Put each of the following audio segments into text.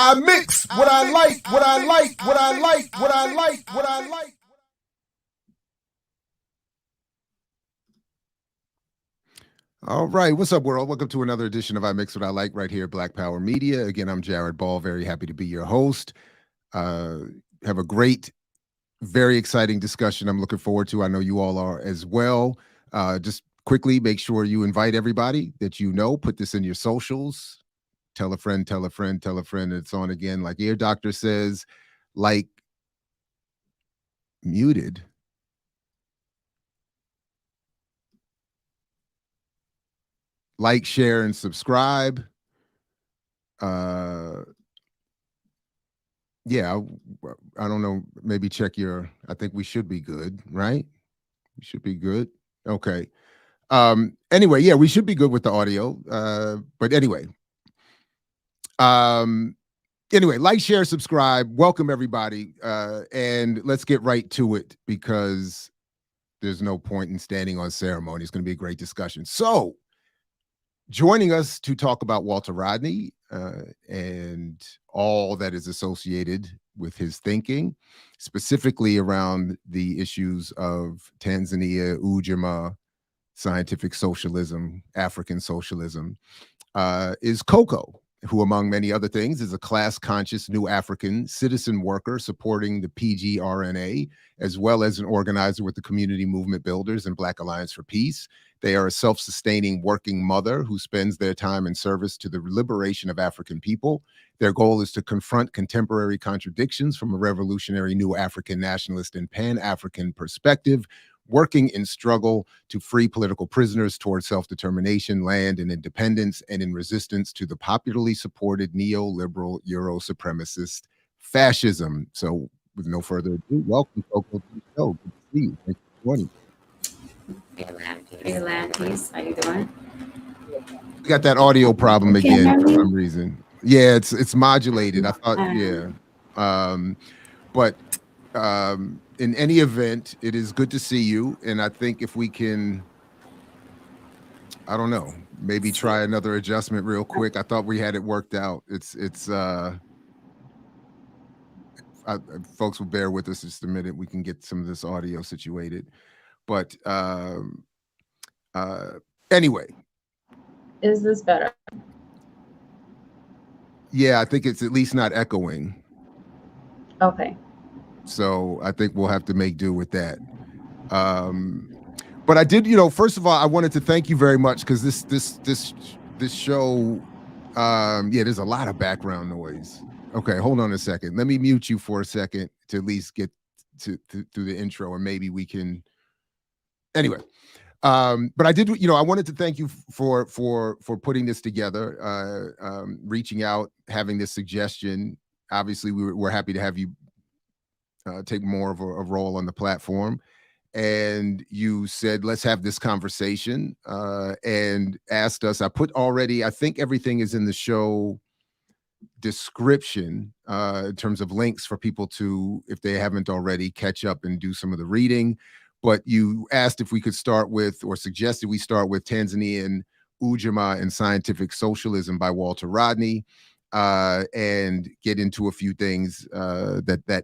I mix what I like, what I like, what I like, what I like, what I like. All right, what's up, world? Welcome to another edition of I Mix What I Like right here at Black Power Media. Again, I'm Jared Ball, very happy to be your host. Have a great, very exciting discussion I'm looking forward to. I know you all are as well. Just quickly, make sure you invite everybody that you know. Put this in your socials. Tell a friend, tell a friend, tell a friend. It's on again. Like Ear Doctor says, like muted. Like, share, and subscribe. Yeah, I don't know. Maybe check your. I think we should be good, right? We should be good. Okay. Anyway, yeah, we should be good with the audio. But anyway. Anyway, like, share, subscribe. Welcome everybody. And let's get right to it because there's no point in standing on ceremony. It's going to be a great discussion. So, joining us to talk about Walter Rodney and all that is associated with his thinking, specifically around the issues of Tanzania, Ujamaa, scientific socialism, African socialism, is Coco, who, among many other things, is a class-conscious new African citizen worker supporting the PG-RNA, as well as an organizer with the Community Movement Builders and Black Alliance for Peace. They are a self-sustaining working mother who spends their time in service to the liberation of African people. Their goal is to confront contemporary contradictions from a revolutionary new African nationalist and Pan-Afrikan perspective, working in struggle to free political prisoners towards self-determination, land, and independence, and in resistance to the popularly supported neoliberal euro-supremacist fascism. So with no further ado, welcome, Coco, to the show. Good to see you. Thank you for joining. Hey, Lantis, how you doing? We got that audio problem again for some reason. Yeah, it's modulated. I thought, yeah. But in any event, it is good to see you. And I think if we can, I don't know, maybe try another adjustment real quick. I thought we had it worked out. Folks will bear with us just a minute. We can get some of this audio situated. But anyway. Is this better? Yeah, I think it's at least not echoing. Okay. So I think we'll have to make do with that. But I did, first of all, I wanted to thank you very much because this show, yeah, there's a lot of background noise. Okay, hold on a second. Let me mute you for a second to at least get through the intro, and maybe we can. Anyway, but I did, I wanted to thank you for putting this together, reaching out, having this suggestion. Obviously, we're happy to have you take more of a role on the platform. And you said, let's have this conversation, and asked us. I think everything is in the show description in terms of links for people to, if they haven't already, catch up and do some of the reading. But you asked if we could start with, or suggested we start with, Tanzanian Ujamaa and Scientific Socialism by Walter Rodney, and get into a few things that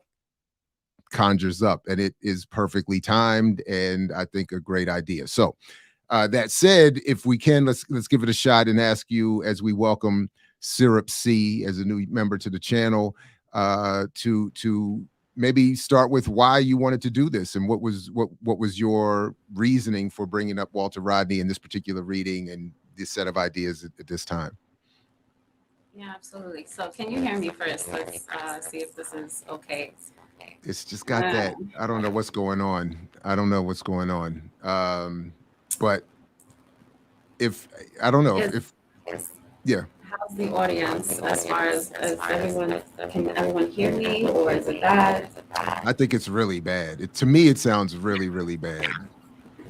conjures up. And it is perfectly timed and I think a great idea. So that said, if we can, let's give it a shot and ask you, as we welcome Syrup C as a new member to the channel, to maybe start with why you wanted to do this and what was your reasoning for bringing up Walter Rodney in this particular reading and this set of ideas at this time. Yeah, absolutely. So can you hear me first? Let's see if this is okay. It's just got that. I don't know what's going on. But if I don't know if yeah. How's the audience as far as everyone? Can everyone hear me, or is it bad? I think it's really bad. To me, it sounds really, really bad.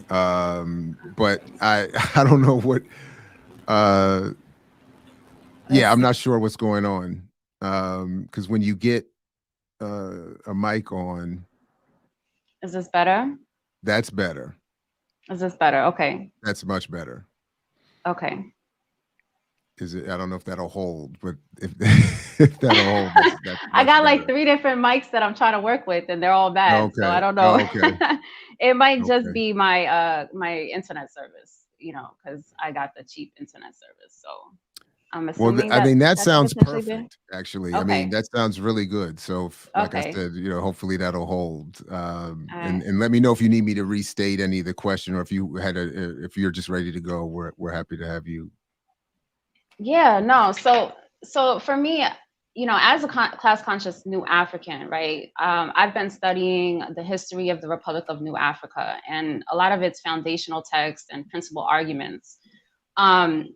But I don't know what. Yeah, I'm not sure what's going on. Because when you get a mic on. Is this better? That's better. Is this better? Okay. That's much better. Okay. Is it? I don't know if that'll hold, but if If that'll hold, I that's got better. like 3 different mics that I'm trying to work with, and they're all bad. So Okay. I don't know. Oh, okay. It might just Okay. be my my internet service, you know, because I got the cheap internet service. So I'm Well, assuming I that mean, that that could sounds potentially be. perfect, actually. I mean, Okay. that sounds really good. So, like I Okay. said, hopefully that'll hold. I, And let me know if you need me to restate any of the question, or if you had if you're just ready to go. We're happy to have you. yeah, no. So for me, you know, as a class conscious New African, right? I've been studying the history of the Republic of New Africa and a lot of its foundational texts and principal arguments. Um,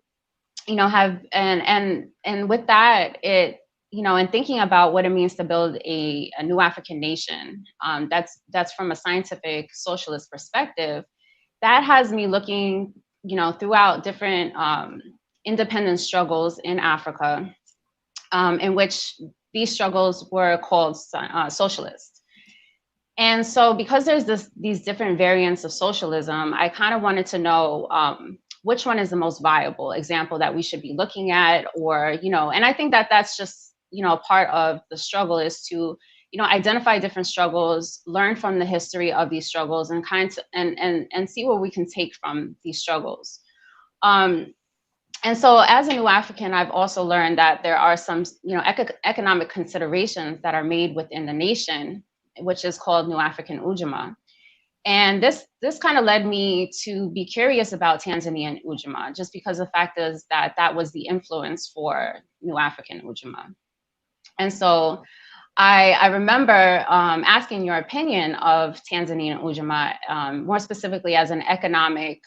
you know, have and with that, it you know, and thinking about what it means to build a new African nation, that's from a scientific socialist perspective. That has me looking, you know, throughout different independence struggles in Africa, in which these struggles were called socialist. And so, because there's these different variants of socialism, I kind of wanted to know which one is the most viable example that we should be looking at, or you know, and I think that that's just you know part of the struggle is to you know identify different struggles, learn from the history of these struggles, and and see what we can take from these struggles. Um, and so, as a New African, I've also learned that there are some, you know, economic considerations that are made within the nation, which is called New African Ujamaa. And this kind of led me to be curious about Tanzanian Ujamaa, just because the fact is that that was the influence for New African Ujamaa. And so, I remember asking your opinion of Tanzanian Ujamaa, more specifically as an economic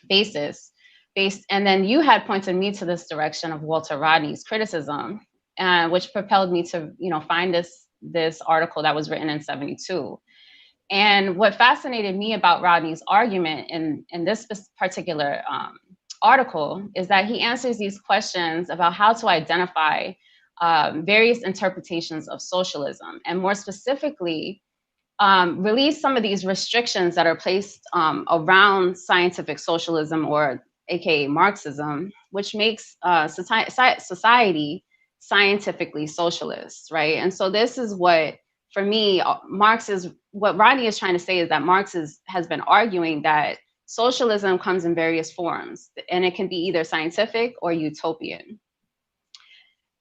basis based, and then you had pointed me to this direction of Walter Rodney's criticism, which propelled me to you know find this article that was written in 72. And what fascinated me about Rodney's argument in this particular article is that he answers these questions about how to identify various interpretations of socialism, and more specifically release some of these restrictions that are placed around scientific socialism, or aka Marxism, which makes society scientifically socialist, right? And so this is what, for me, what Rodney is trying to say is that has been arguing that socialism comes in various forms, and it can be either scientific or utopian.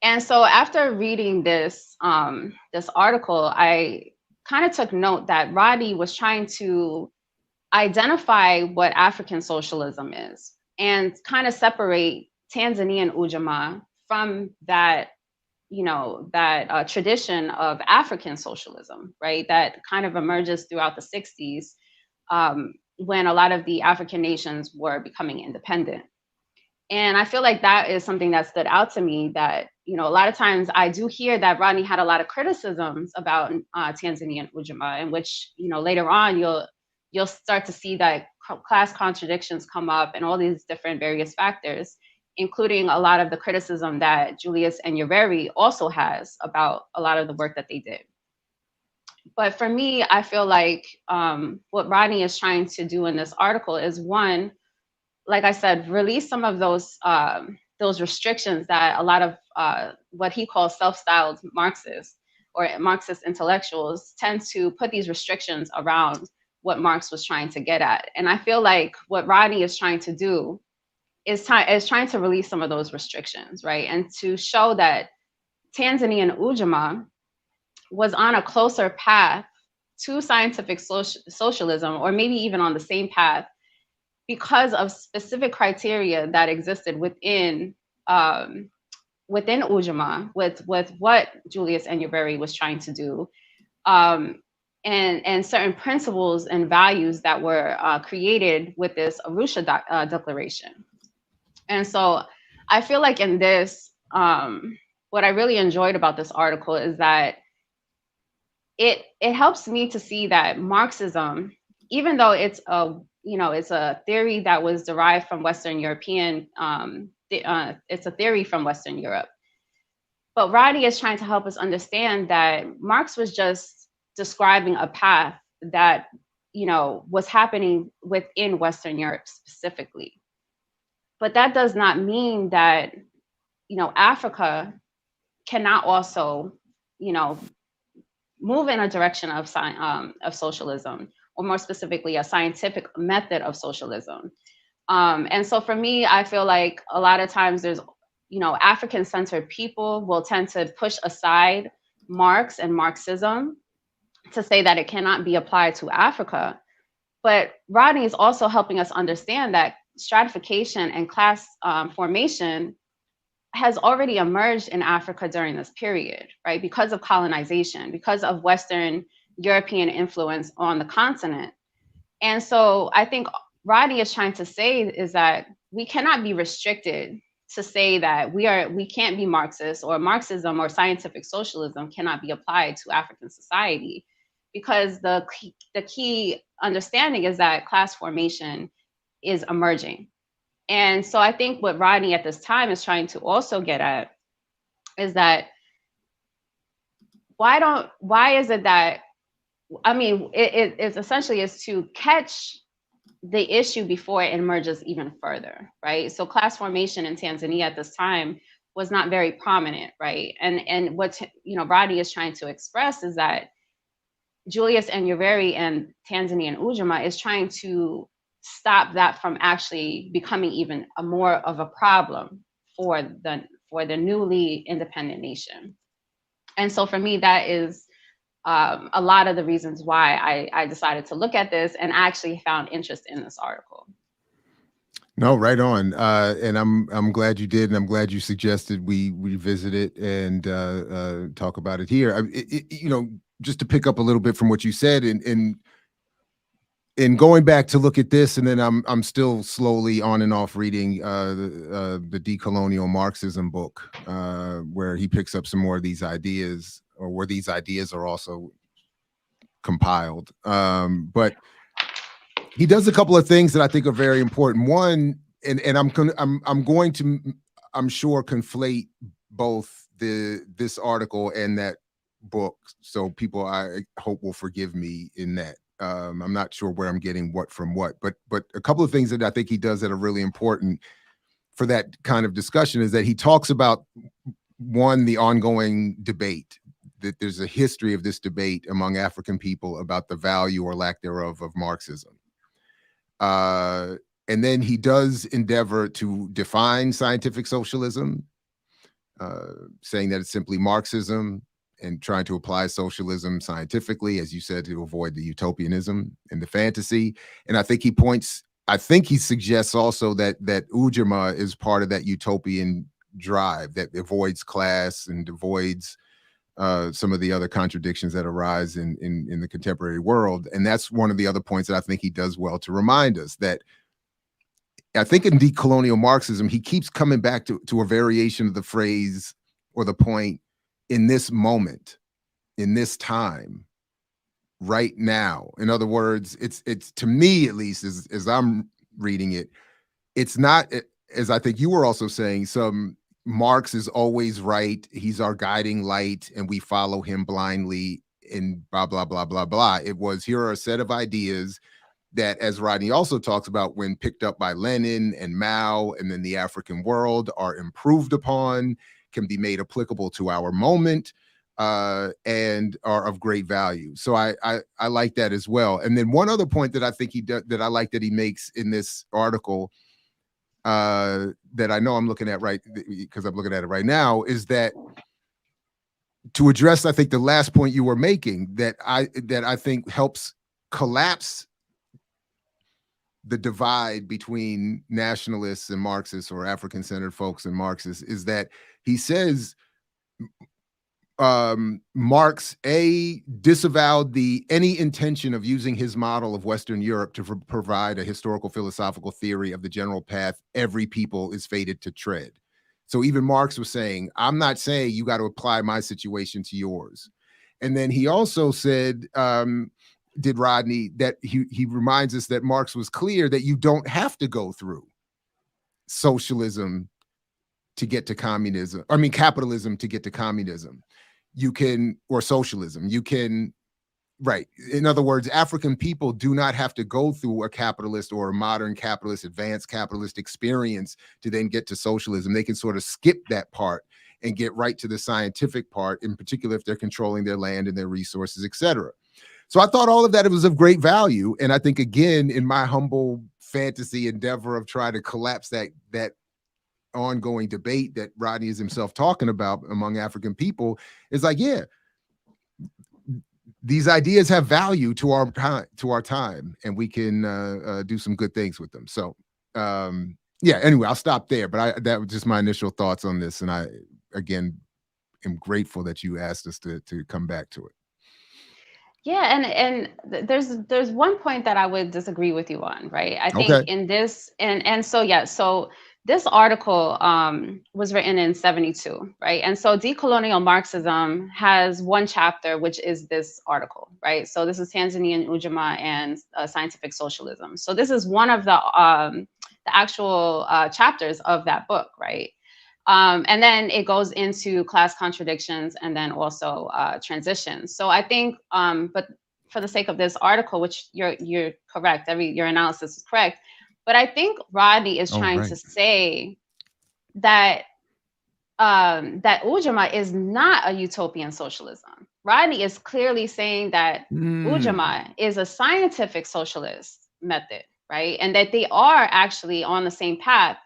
And so after reading this article, I kind of took note that Rodney was trying to identify what African socialism is and kind of separate Tanzanian Ujamaa from that, you know, that tradition of African socialism, right? That kind of emerges throughout the 60s, when a lot of the African nations were becoming independent. And I feel like that is something that stood out to me, that, you know, a lot of times I do hear that Rodney had a lot of criticisms about Tanzanian Ujamaa, in which, you know, later on you'll start to see that class contradictions come up and all these different various factors, including a lot of the criticism that Julius and Nyerere also has about a lot of the work that they did. But for me, I feel like what Rodney is trying to do in this article is, one, like I said, release some of those restrictions that a lot of what he calls self-styled Marxists or Marxist intellectuals tend to put these restrictions around what Marx was trying to get at. And I feel like what Rodney is trying to do is trying to release some of those restrictions, right? And to show that Tanzanian Ujamaa was on a closer path to scientific socialism, or maybe even on the same path, because of specific criteria that existed within Ujamaa, with what Julius and Nyerere was trying to do, and certain principles and values that were created with this Arusha Declaration. And so I feel like in this, what I really enjoyed about this article is that it helps me to see that Marxism, even though it's a theory that was derived from Western European, it's a theory from Western Europe. But Rodney is trying to help us understand that Marx was just describing a path that, you know, was happening within Western Europe specifically. But that does not mean that, you know, Africa cannot also, move in a direction of socialism, or more specifically, a scientific method of socialism. And so for me, I feel like a lot of times there's, African-centered people will tend to push aside Marx and Marxism to say that it cannot be applied to Africa. But Rodney is also helping us understand that stratification and class formation has already emerged in Africa during this period, right? Because of colonization, because of Western European influence on the continent. And so I think Rodney is trying to say is that we cannot be restricted to say that we can't be Marxist, or Marxism or scientific socialism cannot be applied to African society, because the key understanding is that class formation is emerging. And so I think what Rodney at this time is trying to also get at is that why is it that, it essentially is to catch the issue before it emerges even further, right? So class formation in Tanzania at this time was not very prominent, right? And what Rodney is trying to express is that Julius Nyerere and Tanzanian Ujamaa is trying to stop that from actually becoming even more of a problem for the newly independent nation. And so for me, that is a lot of the reasons why I decided to look at this and actually found interest in this article. No, right on. And I'm glad you did, and I'm glad you suggested we revisit it and talk about it here. Just to pick up a little bit from what you said, in going back to look at this, and then I'm still slowly on and off reading the Decolonial Marxism book, where he picks up some more of these ideas, or where these ideas are also compiled. But he does a couple of things that I think are very important. One, and I'm going to, I'm sure, conflate both this article and that book, so people, I hope, will forgive me in that. I'm not sure where I'm getting what from what, but a couple of things that I think he does that are really important for that kind of discussion is that he talks about, one, the ongoing debate, that there's a history of this debate among African people about the value or lack thereof of Marxism. And then he does endeavor to define scientific socialism, saying that it's simply Marxism, and trying to apply socialism scientifically, as you said, to avoid the utopianism and the fantasy. And I think he suggests also that Ujamaa is part of that utopian drive that avoids class and avoids some of the other contradictions that arise in the contemporary world. And that's one of the other points that I think he does well to remind us that, I think in decolonial Marxism, he keeps coming back to a variation of the phrase or the point, in this moment, in this time, right now. In other words, it's to me, at least, as I'm reading it, it's not, as I think you were also saying, Marx is always right, he's our guiding light, and we follow him blindly, and blah, blah, blah, blah, blah. It was, here are a set of ideas that, as Rodney also talks about, when picked up by Lenin and Mao and then the African world, are improved upon, can be made applicable to our moment, and are of great value. So I like that as well. And then one other point that I think that I like that he makes in this article, that I know I'm looking at right, because I'm looking at it right now, is that to address, I think, the last point you were making, that I think helps collapse the divide between nationalists and Marxists, or African-centered folks and Marxists, is that he says Marx disavowed any intention of using his model of Western Europe to provide a historical philosophical theory of the general path every people is fated to tread. So even Marx was saying, I'm not saying you got to apply my situation to yours. And then he also said, did Rodney, that he reminds us that Marx was clear that you don't have to go through socialism to get to communism. I mean, capitalism to get to communism. You can, or socialism, you can, right. In other words, African people do not have to go through a capitalist or a modern capitalist, advanced capitalist experience to then get to socialism. They can sort of skip that part and get right to the scientific part, in particular if they're controlling their land and their resources, etc. So I thought all of that was of great value. And I think, again, in my humble fantasy endeavor of trying to collapse that ongoing debate that Rodney is himself talking about among African people, is like, yeah, these ideas have value to our time, and we can do some good things with them. So yeah, anyway, I'll stop there, but that was just my initial thoughts on this. And I, again, am grateful that you asked us to come back to it. Yeah, and there's one point that I would disagree with you on, right? I think Okay. in this, and so yeah, so this article was written in 72, right? And so decolonial Marxism has one chapter, which is this article, right? So this is Tanzanian Ujamaa and Scientific Socialism. So this is one of the actual chapters of that book, right? And then it goes into class contradictions and then also transitions. So I think, but for the sake of this article, which you're correct, your analysis is correct, but I think Rodney is trying to say that that Ujamaa is not a utopian socialism. Rodney is clearly saying that Ujamaa is a scientific socialist method, right? And that they are actually on the same path,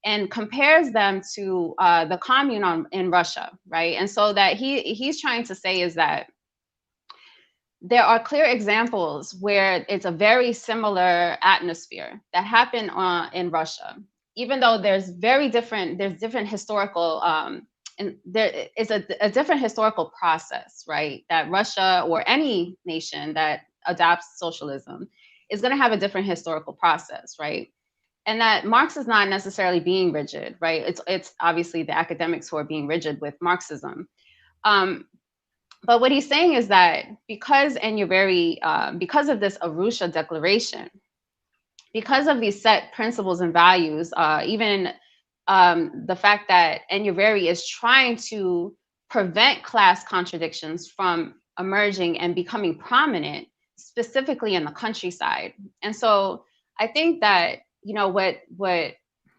and compares them to the commune in Russia, right? And so that he's trying to say is that there are clear examples where it's a very similar atmosphere that happened in Russia, even though there's different historical, and there is a different historical process, right? That Russia or any nation that adopts socialism is going to have a different historical process, right? And that Marx is not necessarily being rigid, right? It's obviously the academics who are being rigid with Marxism. But what he's saying is that because because of this Arusha declaration, because of these set principles and values, even the fact that Enyaveri is trying to prevent class contradictions from emerging and becoming prominent, specifically in the countryside. And so I think that, you know, what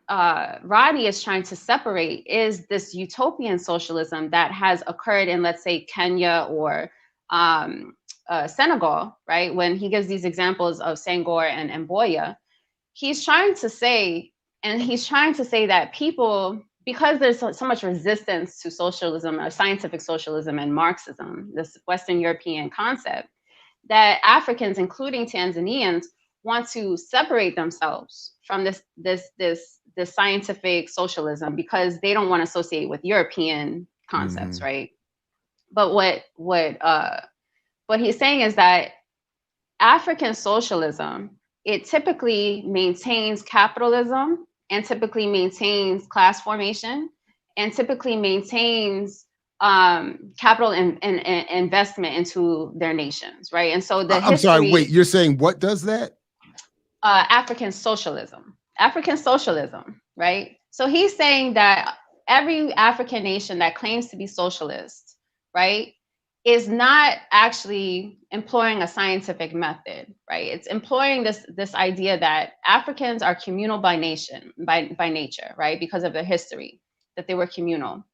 Rodney is trying to separate is this utopian socialism that has occurred in, let's say, Kenya or Senegal, right? When he gives these examples of Senghor and Mboya, he's trying to say that people, because there's so much resistance to socialism or scientific socialism and Marxism, this Western European concept, that Africans, including Tanzanians, want to separate themselves from this scientific socialism because they don't want to associate with European concepts, right? But what he's saying is that African socialism, it typically maintains capitalism and typically maintains class formation and typically maintains capital and investment into their nations, right? And so the I'm sorry, wait, you're saying what does that? African socialism, right? So he's saying that every African nation that claims to be socialist, right, is not actually employing a scientific method, right? It's employing this idea that Africans are communal by nature, right? Because of their history, that they were communal.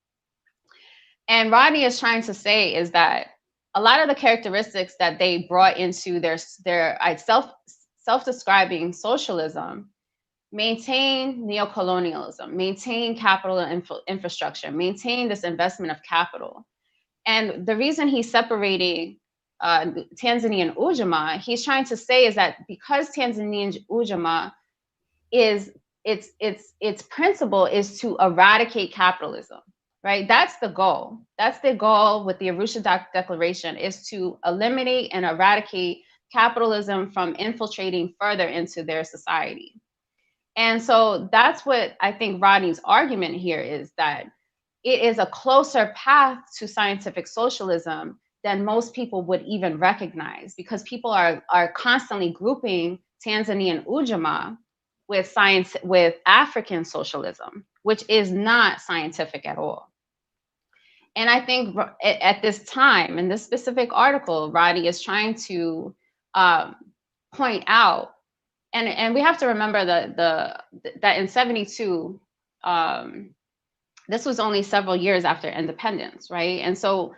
And Rodney is trying to say is that a lot of the characteristics that they brought into their self-describing socialism maintain neocolonialism, maintain capital infrastructure, maintain this investment of capital. And the reason he's separating Tanzanian Ujamaa, he's trying to say is that because Tanzanian Ujamaa is its principle is to eradicate capitalism, right? That's the goal. That's the goal with the Arusha Declaration, is to eliminate and eradicate capitalism from infiltrating further into their society. And so that's what I think Rodney's argument here is, that it is a closer path to scientific socialism than most people would even recognize, because people are constantly grouping Tanzanian Ujamaa with African socialism, which is not scientific at all. And I think at this time, in this specific article, Rodney is trying to point out, and we have to remember that in 72, this was only several years after independence, right? And so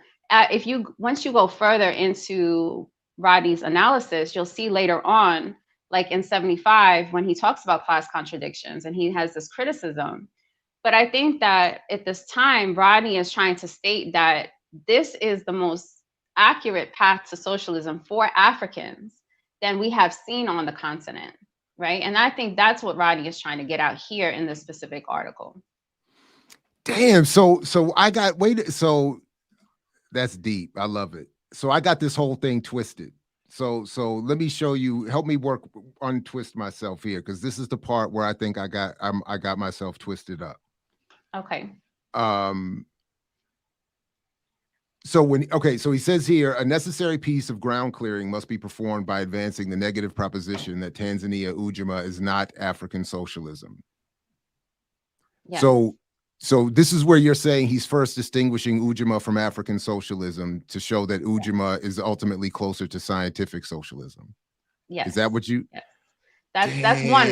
once you go further into Rodney's analysis, you'll see later on, like in 75, when he talks about class contradictions and he has this criticism. But I think that at this time, Rodney is trying to state that this is the most accurate path to socialism for Africans than we have seen on the continent, right? And I think that's what Rodney is trying to get out here in this specific article. Damn. So so that's deep. I love it. So I got this whole thing twisted. So let me show you, help me untwist myself here, because this is the part where I think I got myself twisted up. Okay. So he says here, a necessary piece of ground clearing must be performed by advancing the negative proposition that Tanzania Ujamaa is not African socialism. Yes. So this is where you're saying he's first distinguishing Ujamaa from African socialism to show that Ujamaa is ultimately closer to scientific socialism. Yes. Is that what you? Yes. That's one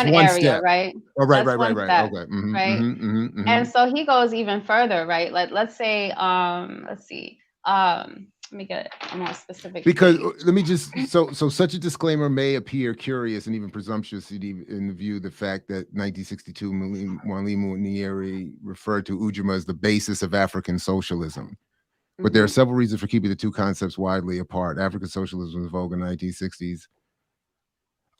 area, step. right? Oh, right. Okay. Right. And so he goes even further, right? Let's say, let's see. Let me get a more specific. Because let me just so such a disclaimer may appear curious and even presumptuous in view of the fact that 1962 Mwalimu Nyerere referred to Ujamaa as the basis of African socialism. But there are several reasons for keeping the two concepts widely apart. African socialism was vogue in the 1960s.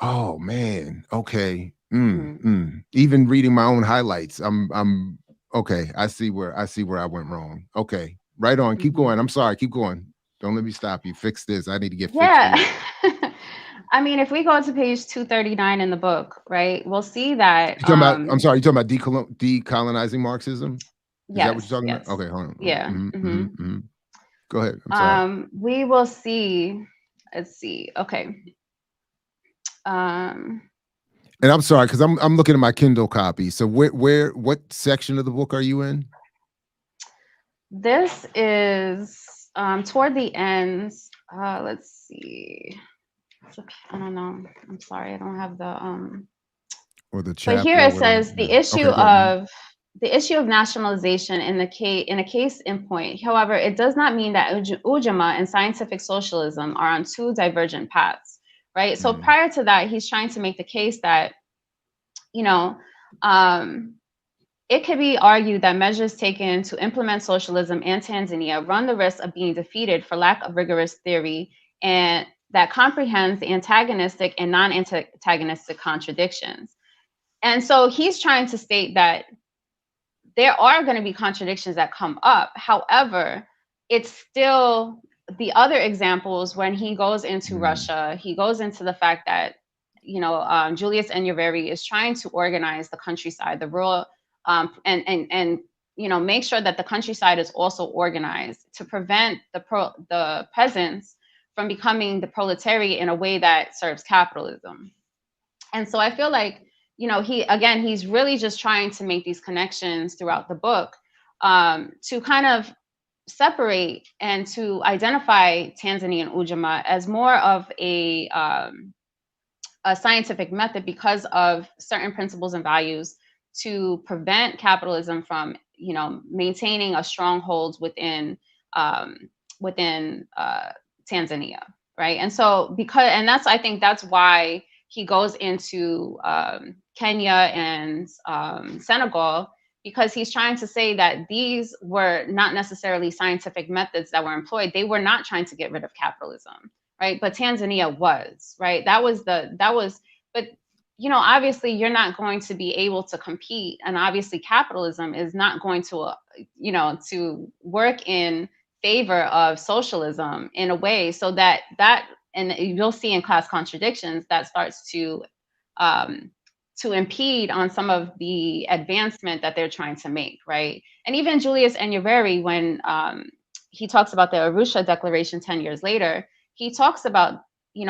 Oh man, okay. Even reading my own highlights, I'm okay. I see where I went wrong. Okay, right on. Keep going. I'm sorry. Keep going. Don't let me stop you. Fix this. I need to get fixed. Yeah. I mean, if we go to page 239 in the book, right, we'll see that. You're talking about, you're talking about decolonizing Marxism? Is that what you're talking about? Okay, hold on. Yeah. Go ahead. I'm sorry. We will see. Let's see. Okay. And I'm sorry, because I'm looking at my Kindle copy. So what section of the book are you in? This is toward the end. Let's see. I don't know. I'm sorry, I don't have the or the chapter. But here it says the issue of nationalization in a case in point. However, it does not mean that Ujamaa and scientific socialism are on two divergent paths. Right. So prior to that, he's trying to make the case that, it could be argued that measures taken to implement socialism in Tanzania run the risk of being defeated for lack of rigorous theory and that comprehends the antagonistic and non-antagonistic contradictions. And so he's trying to state that there are going to be contradictions that come up. However, it's still the other examples when he goes into Russia, he goes into the fact that, Julius Nyerere is trying to organize the countryside, the rural, and make sure that the countryside is also organized to prevent the peasants from becoming the proletariat in a way that serves capitalism. And so I feel like, he's really just trying to make these connections throughout the book to kind of separate and to identify Tanzanian Ujamaa as more of a scientific method because of certain principles and values to prevent capitalism from, maintaining a stronghold within Tanzania, right? And so I think that's why he goes into Kenya and Senegal, because he's trying to say that these were not necessarily scientific methods that were employed. They were not trying to get rid of capitalism, right? But Tanzania was, right? But obviously you're not going to be able to compete. And obviously capitalism is not going to, to work in favor of socialism in a way so that, and you'll see in Class Contradictions, that starts to impede on some of the advancement that they're trying to make, right? And even Julius Nyerere, when he talks about the Arusha Declaration 10 years later, he talks about,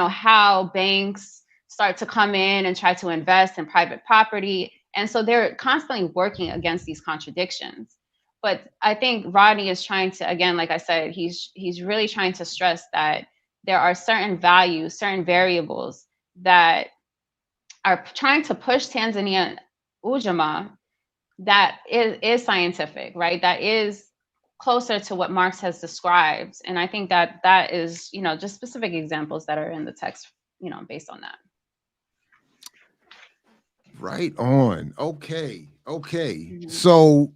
how banks start to come in and try to invest in private property. And so they're constantly working against these contradictions. But I think Rodney is trying to, again, like I said, he's really trying to stress that there are certain values, certain variables that are trying to push Tanzania Ujamaa that is scientific, right? That is closer to what Marx has described. And I think that that is, you know, just specific examples that are in the text, you know, based on that. Right on. Okay. So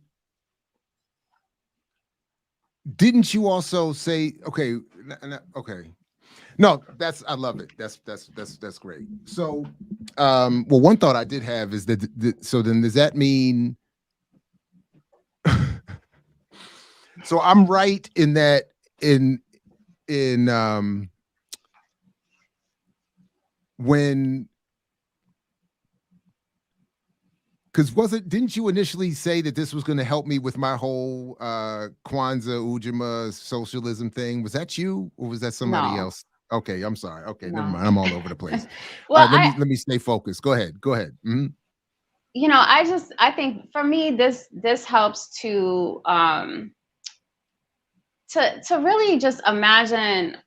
didn't you also say, okay, no, I love it. That's great. So, well, one thought I did have is that, so then does that mean, so I'm right in that when, because didn't you initially say that this was going to help me with my whole Kwanzaa Ujamaa socialism thing? Was that you, or was that somebody else? Okay, I'm sorry. Okay, never mind. I'm all over the place. Well, all right, let me stay focused. Go ahead. Mm-hmm. You know, I think for me, this helps to really just imagine,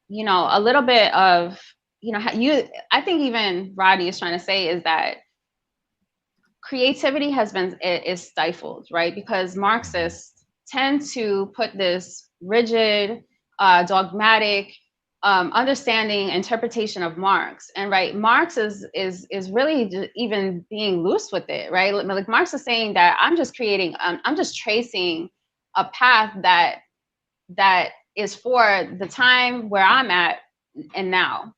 you know, a little bit of, you know, I think even Rodney is trying to say is that creativity is stifled, right? Because Marxists tend to put this rigid, dogmatic understanding, interpretation of Marx, and right, Marx is really even being loose with it, right? Like Marx is saying that I'm just creating, I'm just tracing a path that is for the time where I'm at and now.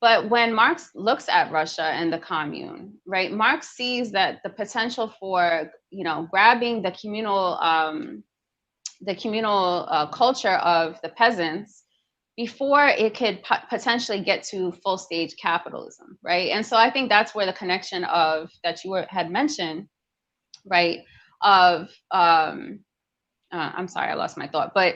But when Marx looks at Russia and the commune, right, Marx sees that the potential for, you know, grabbing the communal culture of the peasants before it could potentially get to full stage capitalism, right? And so I think that's where the connection of that you had mentioned, right, of I'm sorry, I lost my thought, but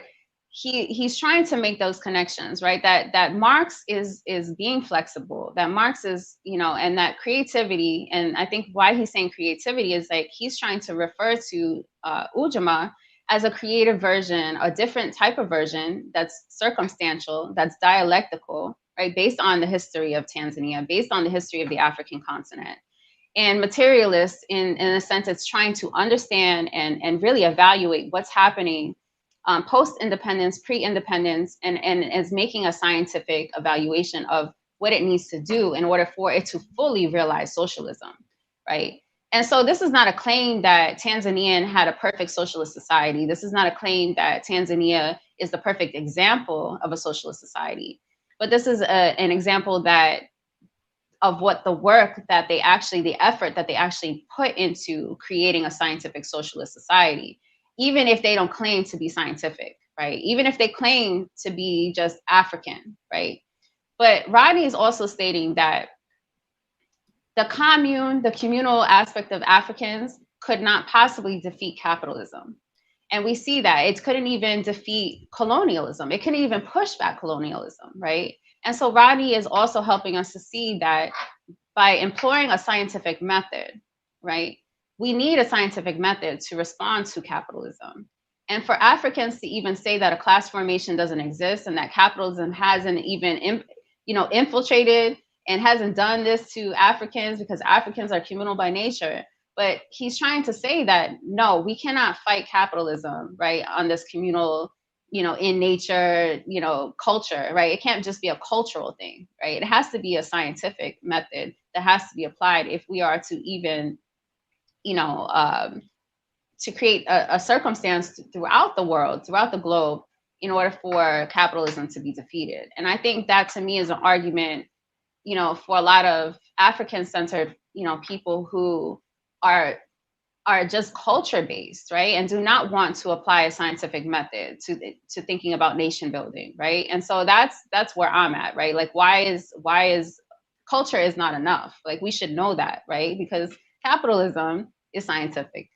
he's trying to make those connections, right? That Marx is being flexible, that Marx is, you know, and that creativity, and I think why he's saying creativity is like he's trying to refer to Ujamaa as a creative version, a different type of version that's circumstantial, that's dialectical, right? Based on the history of Tanzania, based on the history of the African continent. And materialist, in a sense, it's trying to understand and really evaluate what's happening post-independence, pre-independence, and is making a scientific evaluation of what it needs to do in order for it to fully realize socialism, right? And so this is not a claim that Tanzania had a perfect socialist society. This is not a claim that Tanzania is the perfect example of a socialist society. But this is an example that of what the work that the effort that they actually put into creating a scientific socialist society, even if they don't claim to be scientific, right? Even if they claim to be just African, right? But Rodney is also stating that the commune, the communal aspect of Africans could not possibly defeat capitalism. And we see that it couldn't even defeat colonialism. It couldn't even push back colonialism, right? And so Rodney is also helping us to see that by employing a scientific method, right, we need a scientific method to respond to capitalism. And for Africans to even say that a class formation doesn't exist and that capitalism hasn't even, infiltrated and hasn't done this to Africans because Africans are communal by nature. But he's trying to say that, no, we cannot fight capitalism, right, on this communal, in nature, culture, right? It can't just be a cultural thing, right? It has to be a scientific method that has to be applied if we are to even, to create a circumstance throughout the world, throughout the globe, in order for capitalism to be defeated. And I think that to me is an argument, for a lot of African-centered, people who are just culture-based, right? And do not want to apply a scientific method to thinking about nation building, right? And so that's where I'm at, right? Like, why is culture is not enough? Like, we should know that, right? Because capitalism is scientific.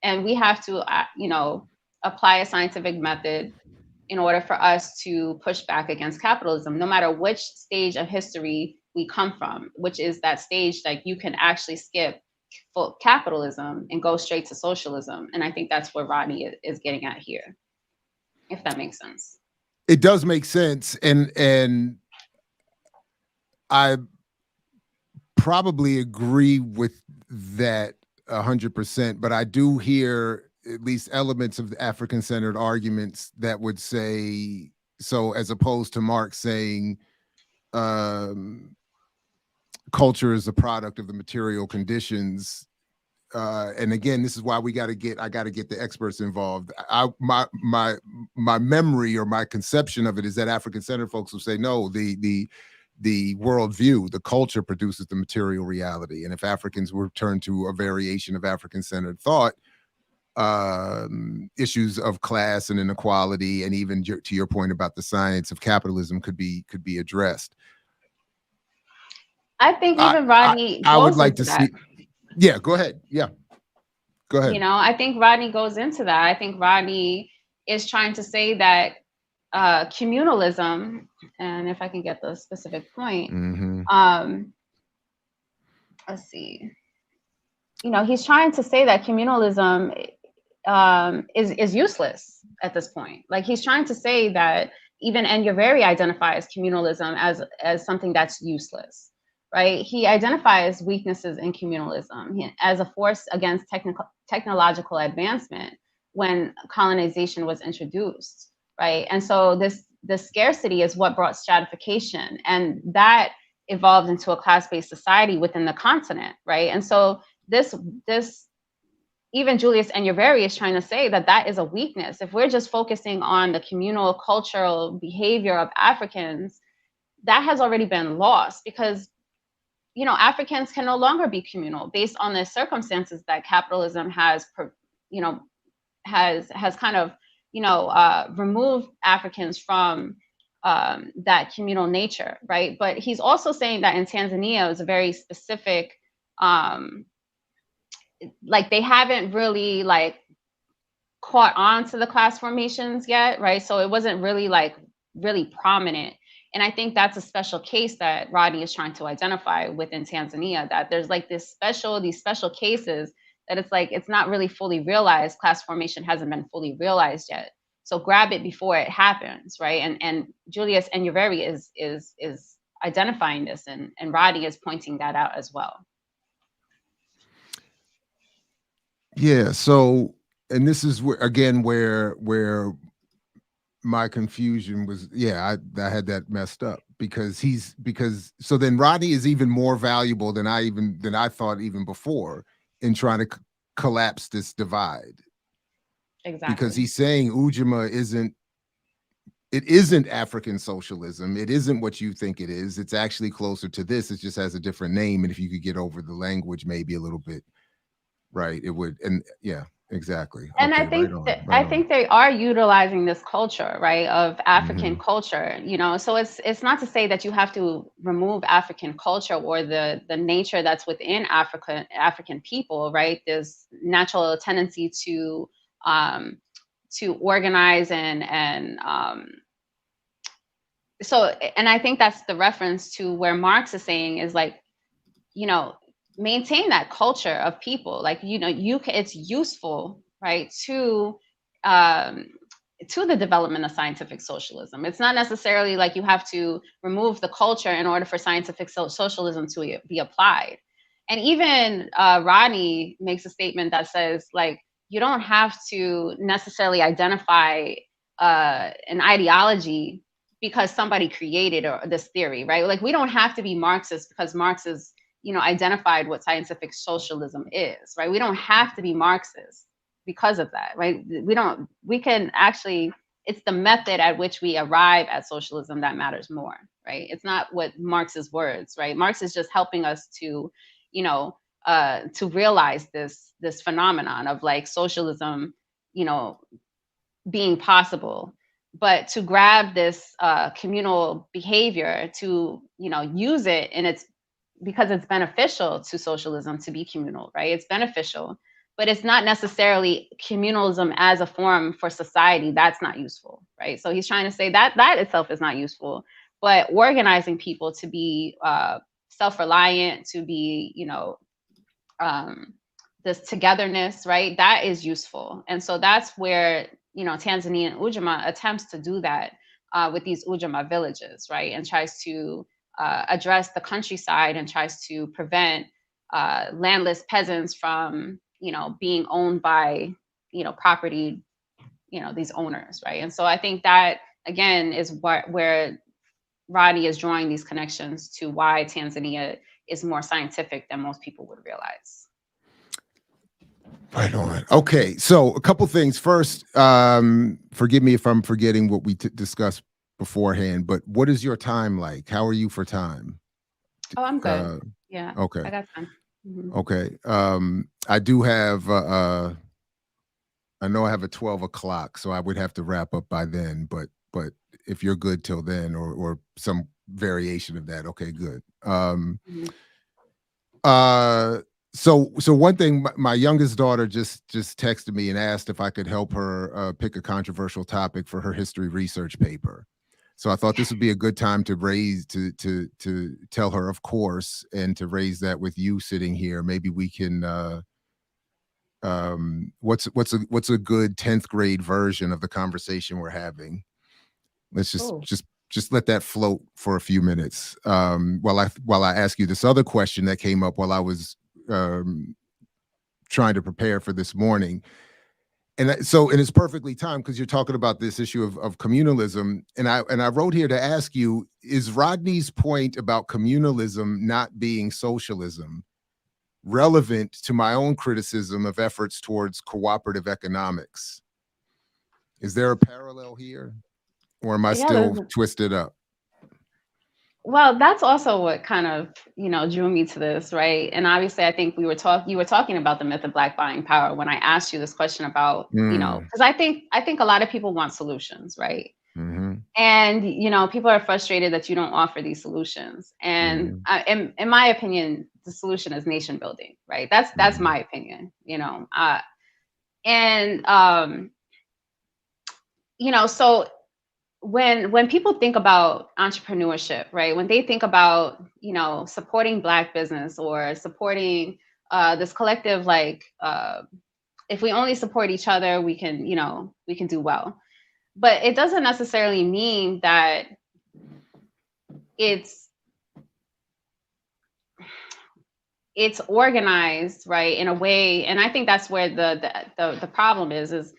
And we have to, apply a scientific method in order for us to push back against capitalism, no matter which stage of history we come from, which is that stage, like, you can actually skip for capitalism and go straight to socialism. And I think that's what Rodney is getting at here, if that makes sense. It does make sense. And I probably agree with that 100%, but I do hear at least elements of the African-centered arguments that would say, so as opposed to Marx saying culture is a product of the material conditions. And again, this is why I got to get the experts involved. My memory or my conception of it is that African-centered folks will say, no, the worldview, the culture produces the material reality. And if Africans were turned to a variation of African-centered thought, issues of class and inequality, and even to your point about the science of capitalism could be addressed. I think even Rodney I would goes like into to that. see. Yeah, go ahead. Yeah, go ahead. You know, I think Rodney goes into that. I think Rodney is trying to say that communalism, and if I can get the specific point, let's see. You know, he's trying to say that communalism is useless at this point. Like, he's trying to say that even Enyaveri identifies communalism as something that's useless, right? He identifies weaknesses in communalism as a force against technological advancement when colonization was introduced, right? And so the scarcity is what brought stratification, and that evolved into a class-based society within the continent, right? And so this even Julius Enyaveri is trying to say that that is a weakness. If we're just focusing on the communal cultural behavior of Africans, that has already been lost, because, you know, Africans can no longer be communal based on the circumstances that capitalism has, you know, has kind of, you know, removed Africans from that communal nature, right? But he's also saying that in Tanzania, it was a very specific, like, they haven't really like caught on to the class formations yet, right? So it wasn't really like really prominent. And I think that's a special case that Rodney is trying to identify within Tanzania, that there's like these special cases that it's like, it's not really fully realized. Class formation hasn't been fully realized yet. So grab it before it happens, right? And Julius Enyaveri is identifying this, and Rodney is pointing that out as well. Yeah. So, and this is again where my confusion was. Yeah, I had that messed up, because so then Rodney is even more valuable than I thought even before in trying to collapse this divide. Exactly. Because he's saying Ujamaa isn't African socialism. It isn't what you think it is. It's actually closer to this. It just has a different name. And if you could get over the language maybe a little bit, right, it would. And yeah, exactly. And okay, I think I think they are utilizing this culture, right, of African culture, you know. So it's not to say that you have to remove African culture or the nature that's within African people, right? There's natural tendency to organize and so, and I think that's the reference to where Marx is saying is like, you know, maintain that culture of people. Like, you know, it's useful, right, to the development of scientific socialism. It's not necessarily like you have to remove the culture in order for scientific socialism to be applied. And even Rodney makes a statement that says, like, you don't have to necessarily identify an ideology because somebody created this theory, right? Like, we don't have to be Marxist because Marx is, you know, identified what scientific socialism is, right? We don't have to be Marxist because of that, right? We can actually, it's the method at which we arrive at socialism that matters more, right? It's not what Marx's words, right? Marx is just helping us to, you know, to realize this phenomenon of like socialism, you know, being possible. But to grab this communal behavior, to, you know, use it because it's beneficial to socialism to be communal, right? It's beneficial, but it's not necessarily communalism as a form for society. That's not useful, right? So he's trying to say that itself is not useful, but organizing people to be self-reliant, to be, you know, this togetherness, right? That is useful. And so that's where, you know, Tanzanian Ujamaa attempts to do that with these Ujamaa villages, right? And tries to address the countryside and tries to prevent landless peasants from, being owned by, property, these owners, right? And so I think that, again, is where Rodney is drawing these connections to why Tanzania is more scientific than most people would realize. Right on. Okay, so a couple things. First, forgive me if I'm forgetting what we discussed beforehand, but what is your time like? How are you for time? Oh, I'm good. Yeah. Okay. I got time. Mm-hmm. Okay. I do have, I know I have a 12 o'clock, so I would have to wrap up by then, but if you're good till then, or some variation of that, okay, good. Mm-hmm. So one thing, my youngest daughter just texted me and asked if I could help her pick a controversial topic for her history research paper. So I thought this would be a good time to tell her, of course, and to raise that with you sitting here. Maybe we can, what's a good 10th grade version of the conversation we're having? Let's just let that float for a few minutes while I ask you this other question that came up while I was trying to prepare for this morning. And it's perfectly timed because you're talking about this issue of communalism. And I wrote here to ask you, is Rodney's point about communalism not being socialism relevant to my own criticism of efforts towards cooperative economics? Is there a parallel here? Or am I still twisted up? Well, that's also what kind of, drew me to this, right? And obviously, I think you were talking about the myth of Black buying power when I asked you this question about, because I think a lot of people want solutions, right? Mm-hmm. And, people are frustrated that you don't offer these solutions. And in my opinion, the solution is nation building, right? That's my opinion, so when people think about entrepreneurship, right? When they think about, supporting Black business or supporting this collective, like, if we only support each other, we can do well. But it doesn't necessarily mean that it's organized, right, in a way. And I think that's where the problem is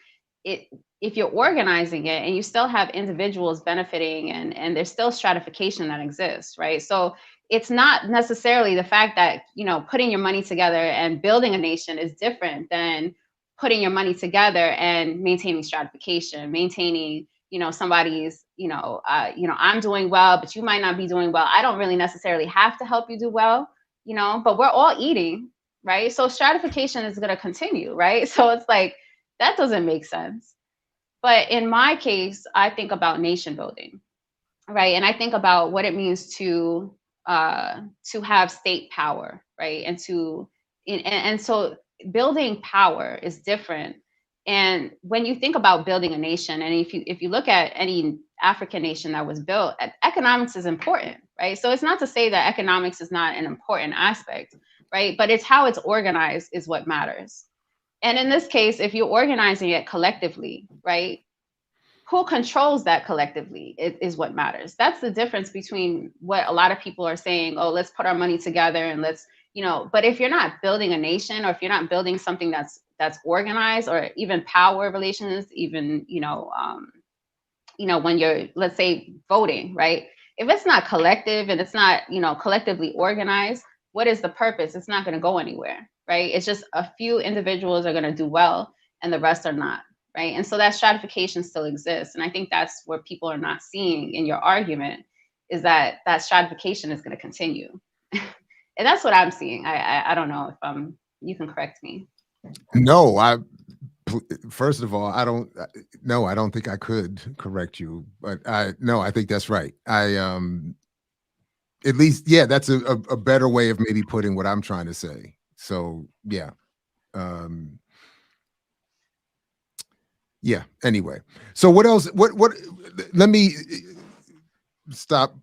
if you're organizing it and you still have individuals benefiting and there's still stratification that exists, right? So it's not necessarily the fact that, putting your money together and building a nation is different than putting your money together and maintaining stratification, maintaining, somebody's, I'm doing well, but you might not be doing well. I don't really necessarily have to help you do well, but we're all eating, right? So stratification is going to continue, right? So it's like, that doesn't make sense. But in my case, I think about nation building, right? And I think about what it means to have state power, right? And so building power is different. And when you think about building a nation, and if you look at any African nation that was built, economics is important, right? So it's not to say that economics is not an important aspect, right? But it's how it's organized is what matters. And in this case, if you're organizing it collectively, right, who controls that collectively is what matters. That's the difference between what a lot of people are saying, oh, let's put our money together and let's, but if you're not building a nation, or if you're not building something that's organized, or even power relations, even, when you're, let's say, voting, right? If it's not collective and it's not, collectively organized, what is the purpose? It's not going to go anywhere, right? It's just a few individuals are going to do well and the rest are not, right? And so that stratification still exists. And I think that's where people are not seeing in your argument, is that stratification is going to continue. And that's what I'm seeing. I don't know if you can correct me. No, first of all, I don't think I could correct you, but I think that's right. At least, yeah, that's a better way of maybe putting what I'm trying to say. So yeah. Yeah, anyway. So what else? What let me stop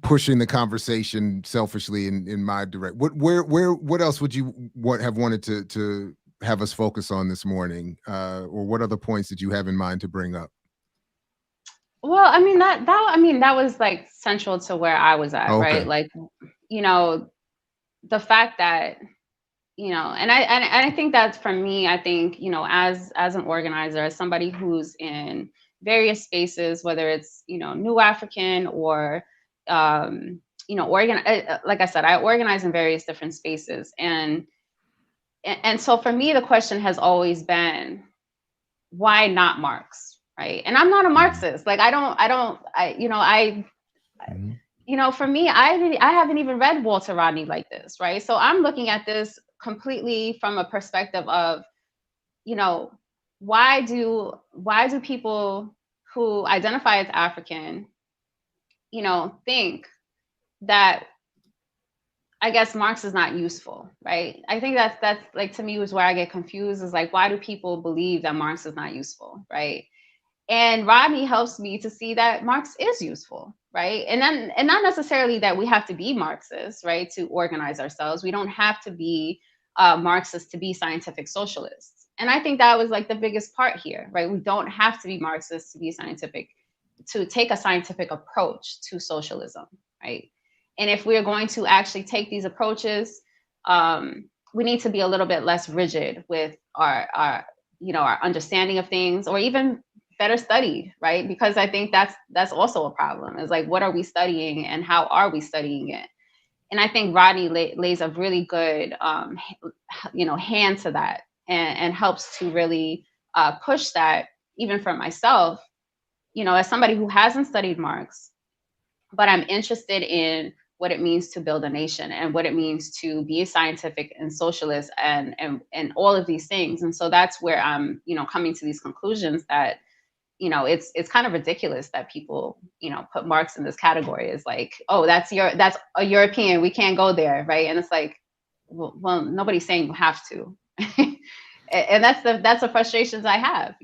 pushing the conversation selfishly in my direct. What else would you have wanted to have us focus on this morning? Or what other points did you have in mind to bring up? Well, I mean, that was like central to where I was at, Okay. right? Like, the fact that, and I think that's, for me, I think, as an organizer, as somebody who's in various spaces, whether it's, New African or, like I said, I organize in various different spaces. And so for me, the question has always been, why not Marx? Right. And I'm not a Marxist. Like, for me, I haven't even read Walter Rodney like this, right? So I'm looking at this completely from a perspective of, why do people who identify as African, think that, I guess, Marx is not useful, right? I think that's like, to me, was where I get confused, is like, why do people believe that Marx is not useful, right? And Rodney helps me to see that Marx is useful, right? And not necessarily that we have to be Marxists, right, to organize ourselves. We don't have to be Marxists to be scientific socialists. And I think that was like the biggest part here, right? We don't have to be Marxists to be scientific, to take a scientific approach to socialism, right? And if we're going to actually take these approaches, we need to be a little bit less rigid with our understanding of things, or even better studied, right? Because I think that's also a problem, is like, what are we studying and how are we studying it? And I think Rodney lays a really good, hand to that, and helps to really push that, even for myself, as somebody who hasn't studied Marx, but I'm interested in what it means to build a nation, and what it means to be scientific and socialist, and all of these things. And so that's where I'm, coming to these conclusions that, it's kind of ridiculous that people, put Marx in this category. It's like, oh, that's a European, we can't go there, right? And it's like, well, nobody's saying you have to. And that's the frustrations I have,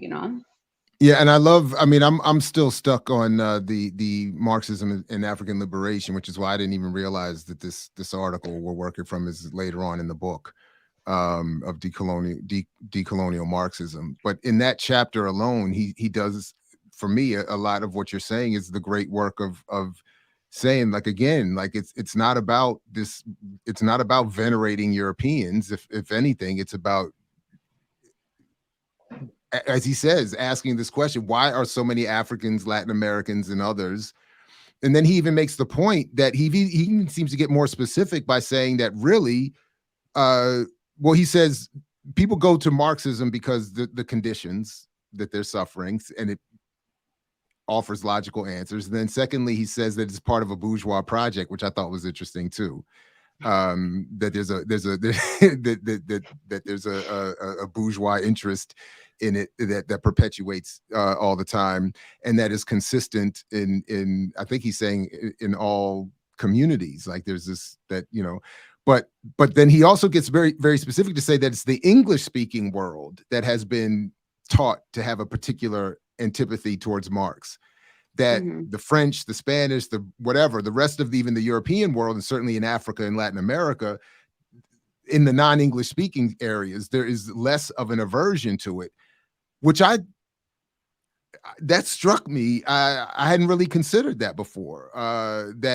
Yeah, and I'm still stuck on the Marxism and African liberation, which is why I didn't even realize that this article we're working from is later on in the book, of decolonial Marxism. But in that chapter alone, he does, for me, a lot of what you're saying is the great work of saying, like, again, like, it's not about this, it's not about venerating Europeans. If anything, it's about, as he says, asking this question: why are so many Africans, Latin Americans, and others? And then he even makes the point that he even seems to get more specific by saying that, really, well, he says people go to Marxism because the conditions that they're suffering, and it offers logical answers. And then secondly, he says that it's part of a bourgeois project, which I thought was interesting too. That there's a bourgeois interest in it that perpetuates all the time, and that is consistent in I think he's saying in all communities. Like, there's this, that, but then he also gets very, very specific to say that it's the English speaking world that has been taught to have a particular antipathy towards Marx, that the French, the Spanish, the whatever, the rest of even the European world, and certainly in Africa and Latin America, in the non-English speaking areas, there is less of an aversion to it, which that struck me. I hadn't really considered that before. And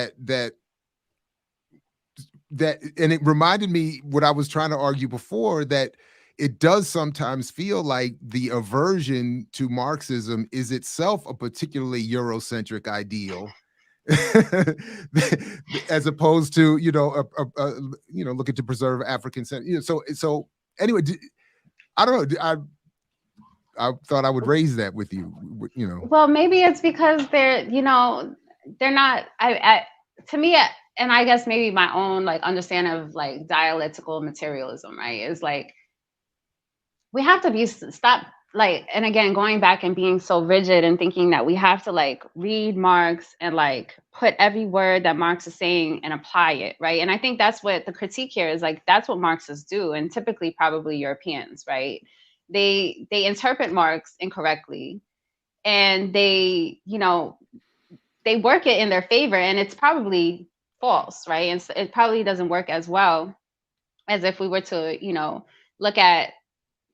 it reminded me what I was trying to argue before, that it does sometimes feel like the aversion to Marxism is itself a particularly Eurocentric ideal, as opposed to, looking to preserve African. So anyway, I don't know. I thought I would raise that with you. Well, maybe it's because they're not. To me, and I guess maybe my own like understanding of like dialectical materialism, right, is like, we have to stop, like, and again, going back and being so rigid and thinking that we have to like read Marx and like put every word that Marx is saying and apply it, right? And I think that's what the critique here is, like, that's what Marxists do, and typically probably Europeans, right? They interpret Marx incorrectly, and they work it in their favor, and it's probably false, right? And it probably doesn't work as well as if we were to, look at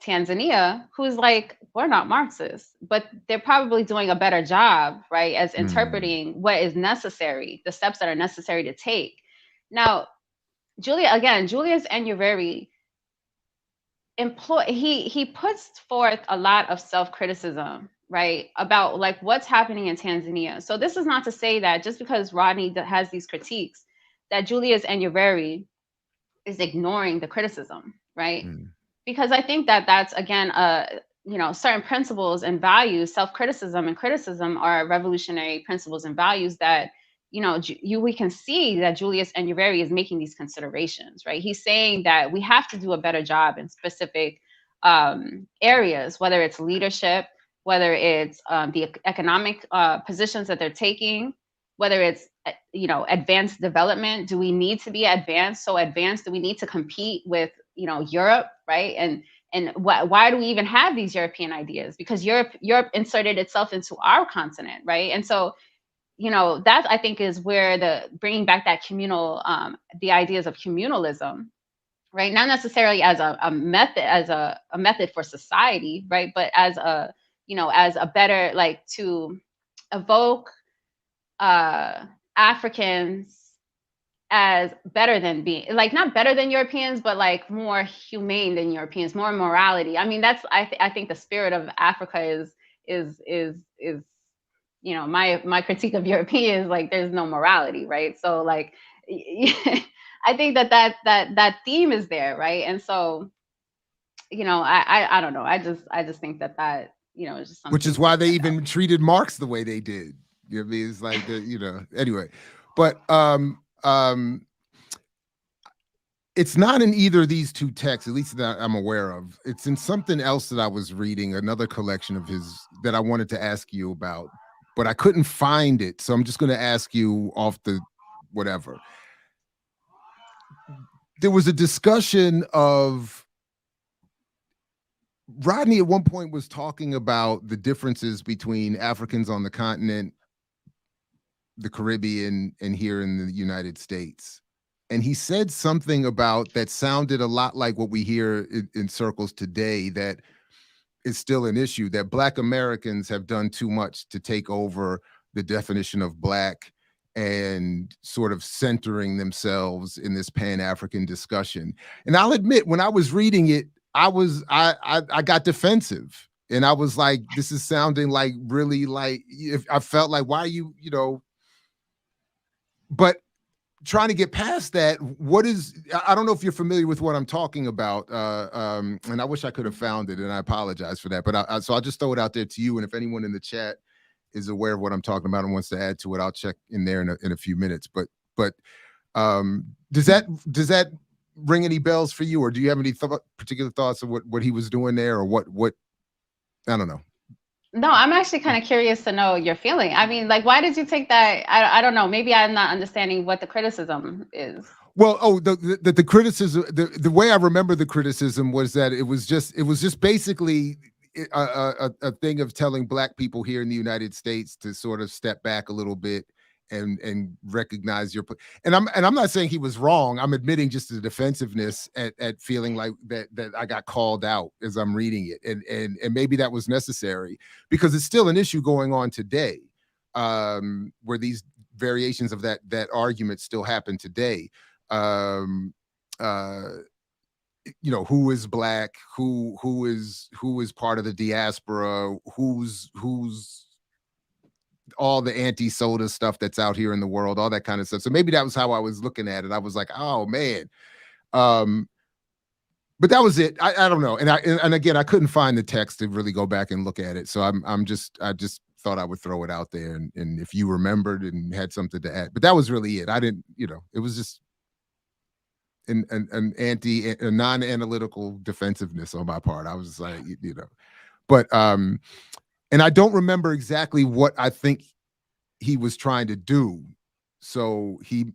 Tanzania, who's like, we're not Marxists, but they're probably doing a better job, right, as interpreting what is necessary, the steps that are necessary to take. Now, Julius Nyerere he puts forth a lot of self-criticism, right, about like what's happening in Tanzania. So this is not to say that just because Rodney has these critiques, that Julius Nyerere is ignoring the criticism, right? Mm. Because I think that that's again certain principles and values. Self-criticism and criticism are revolutionary principles and values that we can see that Julius Nyerere is making these considerations, right? He's saying that we have to do a better job in specific areas, whether it's leadership, whether it's the economic positions that they're taking, whether it's advanced development. Do we need to be advanced? So advanced, do we need to compete with Europe, right? And why do we even have these European ideas? Because Europe inserted itself into our continent, right? And so that I think is where the bringing back that communal, the ideas of communalism, right? Not necessarily as a method, as a method for society, right? But as a as a better, like, to evoke Africans as better than being, like, not better than Europeans, but like more humane than Europeans, more morality. I mean, that's I think the spirit of Africa is my critique of Europeans, like, there's no morality, right? So like I think that theme is there, right? And so I don't know. I just think that is just Which something is to why they stand out. even treated Marx the way they did. You know what I mean? It's like anyway. But it's not in either of these two texts, at least that I'm aware of. It's in something else that I was reading, another collection of his that I wanted to ask you about, but I couldn't find it. So I'm just going to ask you off the whatever. There was a discussion of Rodney at one point was talking about the differences between Africans on the continent, the Caribbean, and here in the United States. And he said something about that sounded a lot like what we hear in circles today, that is still an issue, that Black Americans have done too much to take over the definition of Black and sort of centering themselves in this Pan-African discussion. And I'll admit, when I was reading it, I got defensive. And I was like, this is sounding like really like, if I felt like, why are you, but trying to get past that, I don't know if you're familiar with what I'm talking about, and I wish I could have found it, and I apologize for that, but so I'll just throw it out there to you, and if anyone in the chat is aware of what I'm talking about and wants to add to it, I'll check in there in a few minutes. But does that ring any bells for you, or do you have any particular thoughts of what he was doing there, or what I don't know. No, I'm actually kind of curious to know your feeling. I mean, like, why did you take that? I don't know. Maybe I'm not understanding what the criticism is. Well, the criticism, the way I remember the criticism was that it was just basically a thing of telling Black people here in the United States to sort of step back a little bit and recognize your, and I'm not saying he was wrong. I'm admitting just the defensive-ness at feeling like that I got called out as I'm reading it, and maybe that was necessary because it's still an issue going on today, where these variations of that argument still happen today. Who is Black, who is part of the diaspora, who's all the anti-soda stuff that's out here in the world, all that kind of stuff. So maybe that was how I was looking at it. I was like, oh man. But that was it. I don't know. And again, I couldn't find the text to really go back and look at it. So I just thought I would throw it out there. And if you remembered and had something to add, but that was really it. I didn't, it was just a non-analytical defensiveness on my part. I was like, but and I don't remember exactly what I think he was trying to do. So he,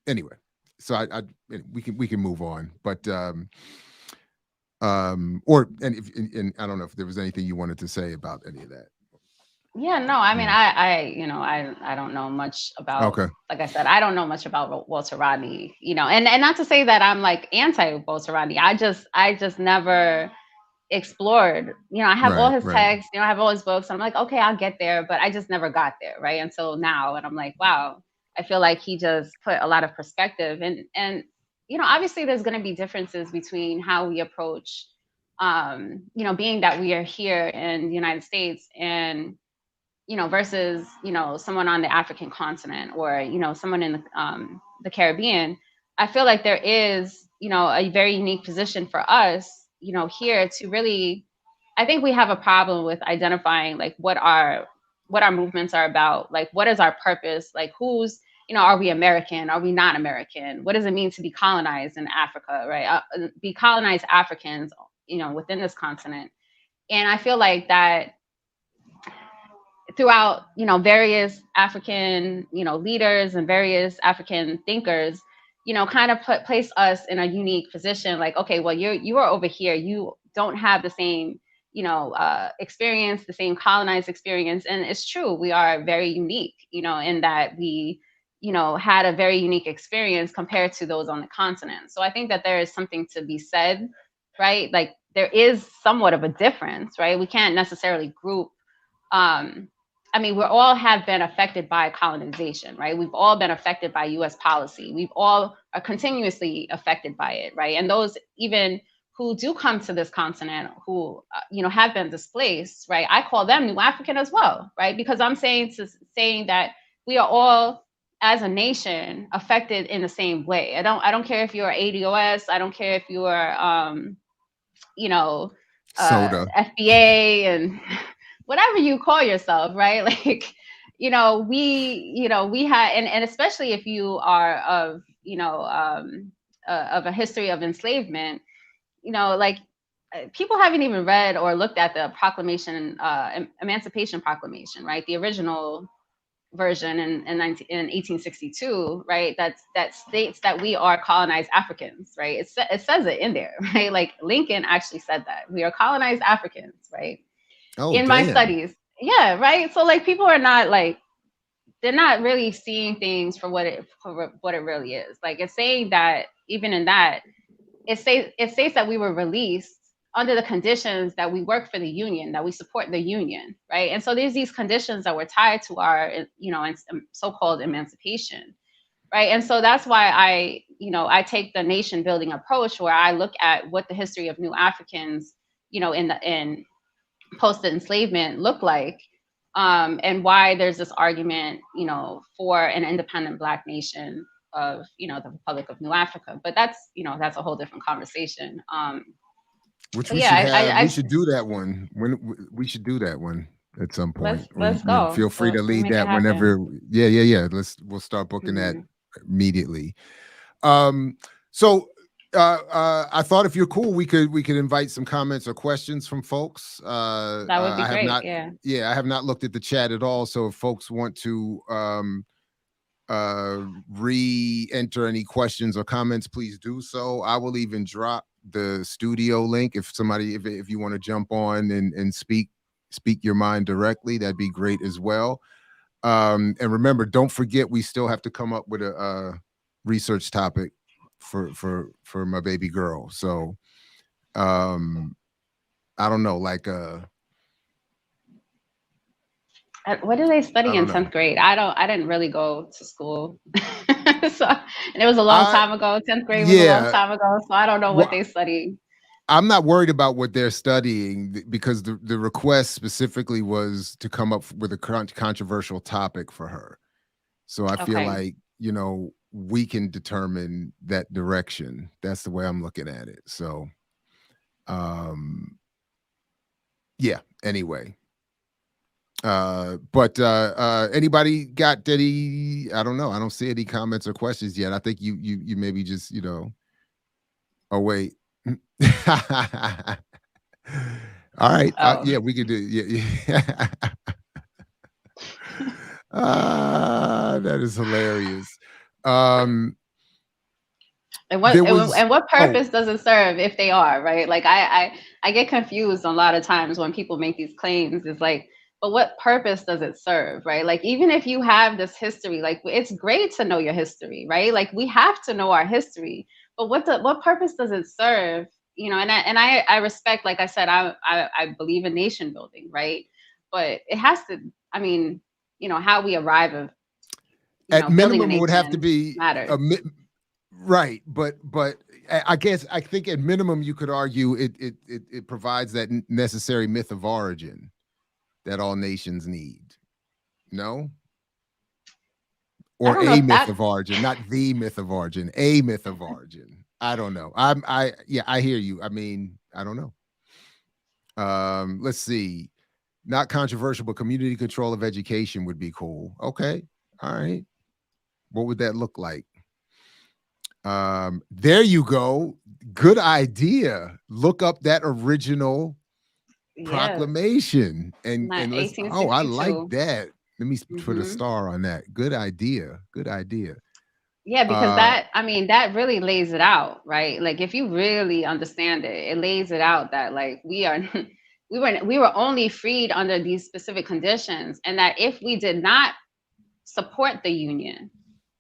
anyway, so we can move on, but and I don't know if there was anything you wanted to say about any of that. Yeah, no, I mean, I don't know much about, okay. Like I said, I don't know much about Walter Rodney, and not to say that I'm like anti-Walter Rodney. I just never explored, I have all his texts, I have all his books. And I'm like, okay, I'll get there, but I just never got there, right? Until now. And I'm like, wow, I feel like he just put a lot of perspective, and you know, obviously there's going to be differences between how we approach, you know, being that we are here in the United States and, you know, versus, you know, someone on the African continent or, you know, someone in the Caribbean. I feel like there is, you know, a very unique position for us, you know, here to really, I think we have a problem with identifying like what our movements are about, like what is our purpose, like who's, you know, are we American, are we not American, what does it mean to be colonized in Africa, right? Be colonized Africans, you know, within this continent. And I feel like that throughout, you know, various African, you know, leaders and various African thinkers, you know, kind of place us in a unique position. Like, okay, well, you are over here. You don't have the same, you know, experience, the same colonized experience. And it's true, we are very unique, you know, in that we, you know, had a very unique experience compared to those on the continent. So I think that there is something to be said, right? Like there is somewhat of a difference, right? We can't necessarily group I mean, we all have been affected by colonization, right? We've all been affected by US policy. We've all are continuously affected by it, right? And those even who do come to this continent, who, you know, have been displaced, right? I call them New African as well, right? Because I'm saying that we are all, as a nation, affected in the same way. I don't care if you're ADOS. I don't care if you're, you know, Soda. FBA and whatever you call yourself, right? Like, you know, we had, and especially if you are of, you know, of a history of enslavement, you know, like people haven't even read or looked at the proclamation, Emancipation Proclamation, right? The original version in 1862, right? That states that we are colonized Africans, right? It says it in there, right? Like Lincoln actually said that we are colonized Africans, right? Oh, In my damn. studies. Yeah, right. So like people are not like, they're not really seeing things for what it really is. Like it's saying that even in that, it states that we were released under the conditions that we work for the union, that we support the union, right? And so there's these conditions that were tied to our, you know, so-called emancipation, right? And so that's why I take the nation building approach where I look at what the history of New Africans, you know, in post-enslavement look like, and why there's this argument, you know, for an independent Black nation of, you know, the Republic of New Africa. But that's, you know, that's a whole different conversation. Which But we yeah, should have. We should do that one. We should do that one at some point. let's You know, go. feel free to We'll lead make it that happen. whenever. Yeah. We'll start booking that immediately. So I thought if you're cool, we could invite some comments or questions from folks. That would be I have great. not. Yeah. I have not looked at the chat at all. So if folks want to re-enter any questions or comments, please do so. I will even drop the studio link if somebody, if you want to jump on and speak your mind directly, that'd be great as well. And remember, don't forget, we still have to come up with a research topic for my baby girl. So I don't know, like what do they study in 10th grade? I didn't really go to school. So, and it was a long time ago. 10th grade was a long time ago. So I don't know what they study. I'm not worried about what they're studying because the request specifically was to come up with a controversial topic for her. So I feel like, you know, we can determine that direction. That's the way I'm looking at it. So, yeah, anyway. But anybody got any, I don't know. I don't see any comments or questions yet. I think you maybe just, you know, oh, wait. All right. Yeah, we could do. Yeah. That is hilarious. And what purpose does it serve if they are, right? Like I get confused a lot of times when people make these claims. It's like, but what purpose does it serve, right? Like even if you have this history, like it's great to know your history, right? Like we have to know our history, but what purpose does it serve? You know, and I respect, like I said, I believe in nation building, right? But it has to, I mean, you know, how we arrive of. at building a minimum, it would have to nation be matters. right. But I guess I think at minimum you could argue it provides that necessary myth of origin that all nations need. No? I Or don't know a if myth that's of origin, not the myth of origin, a myth of origin. I don't know. I hear you. I mean, I don't know. Let's see. Not controversial, but community control of education would be cool. Okay. All right. What would that look like? There you go. Good idea. Look up that original yeah, proclamation and let's, oh, I like 1862. that. Let me put a Hmm. star on that. Good idea. Good idea. Yeah, because Uh, that, I mean, that really lays it out, right? Like if you really understand it, it lays it out that like we are we were only freed under these specific conditions, and that if we did not support the union,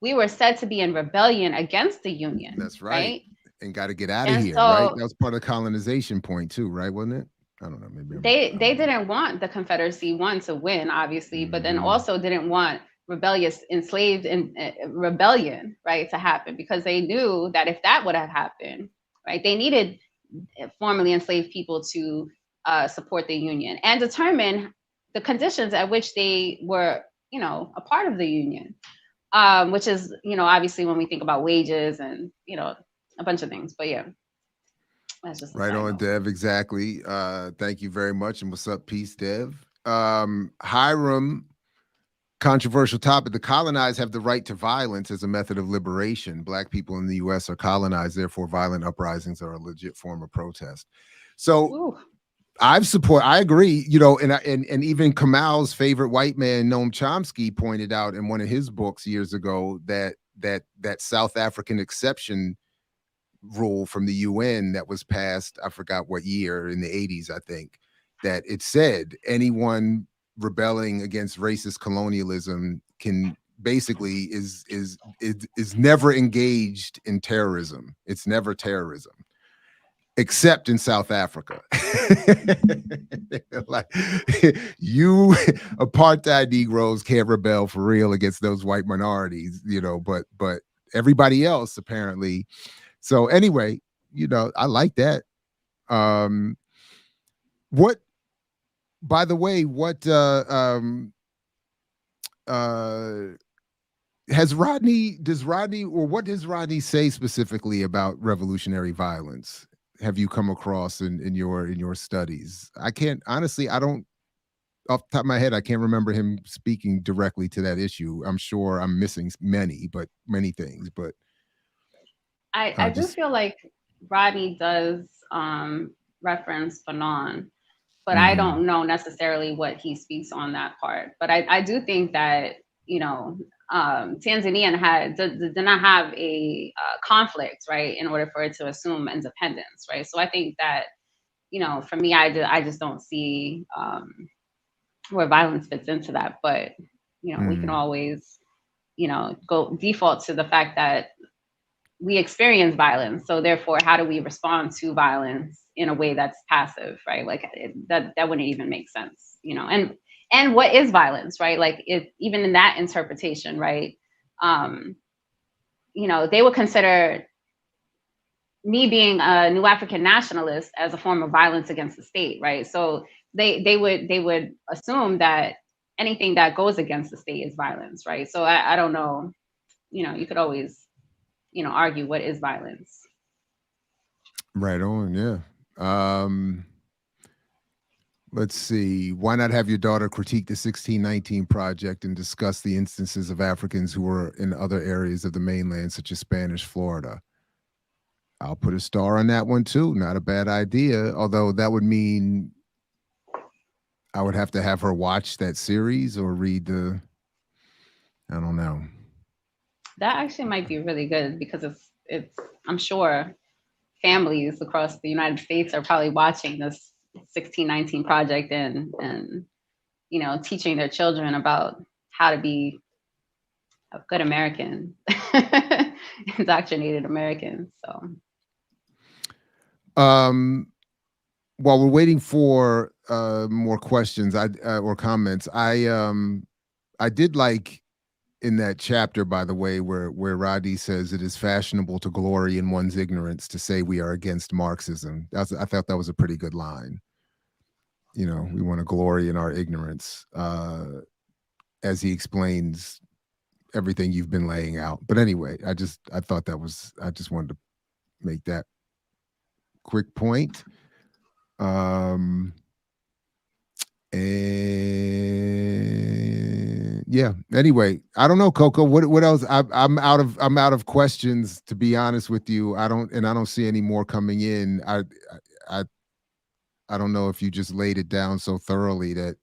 we were said to be in rebellion against the union, that's right. right? And got to get out of And here, right? so That was part of the colonization point too, right? Wasn't it? I don't know. Maybe they I don't know. didn't want the Confederacy one to win, obviously, but then Mhm. also didn't want rebellious enslaved and rebellion, right, to happen, because they knew that if that would have happened, right, they needed formerly enslaved people to support the union and determine the conditions at which they were, a part of the union, which is, obviously when we think about wages and a bunch of things. But yeah, that's just a Right side on, note. Dev. Exactly. Thank you very much. And what's up, peace, Dev? Hiram, controversial topic. The colonized have the right to violence as a method of liberation. Black people in the U.S. are colonized, therefore, violent uprisings are a legit form of protest. So Ooh. I agree, and even Kamal's favorite white man, Noam Chomsky, pointed out in one of his books years ago that South African exception rule from the UN that was passed, I forgot what year, in the 80s, I think, that it said anyone rebelling against racist colonialism can basically is never engaged in terrorism. It's never terrorism, except in South Africa. Like, you apartheid Negroes can't rebel for real against those white minorities, but everybody else apparently. So anyway, I like that. What, by the way, uh what does Rodney say specifically about revolutionary violence? Have you come across in your studies? I can't honestly, I don't, off the top of my head, I can't remember him speaking directly to that issue. I'm sure I'm missing many things, but I do just feel like Rodney does reference Fanon, but I mhm. don't know necessarily what he speaks on that part. But I do think that, Tanzania did not have a conflict, right, in order for it to assume independence, right? So I think that, for me, I just don't see where violence fits into that. But, we can Mhm. always, go default to the fact that we experience violence, so therefore how do we respond to violence in a way that's passive, right? Like that wouldn't even make sense, and what is violence, right? Like if even in that interpretation, right, um they would consider me being a new African nationalist as a form of violence against the state, right? So they would assume that anything that goes against the state is violence, right? So I don't know, you could always, argue what is violence. Right on, yeah. Um, let's see. Why not have your daughter critique the 1619 project and discuss the instances of Africans who were in other areas of the mainland, such as Spanish Florida? I'll put a star on that one too. Not a bad idea. Although that would mean I would have to have her watch that series or read I don't know. That actually might be really good because it's I'm sure families across the United States are probably watching this 1619 project and teaching their children about how to be a good American, indoctrinated Americans. So Um, while we're waiting for more questions or comments, I did like chapter, by the way, where Rodney says it is fashionable to glory in one's ignorance to say we are against Marxism. I thought that was a pretty good line. You know, we want to glory in our ignorance, as he explains everything you've been laying out. But anyway, I just wanted to make that quick point. And yeah, anyway, I don't know, Coco, what else? I'm out of questions, to be honest with you. I don't see any more coming in. I don't know if you just laid it down so thoroughly that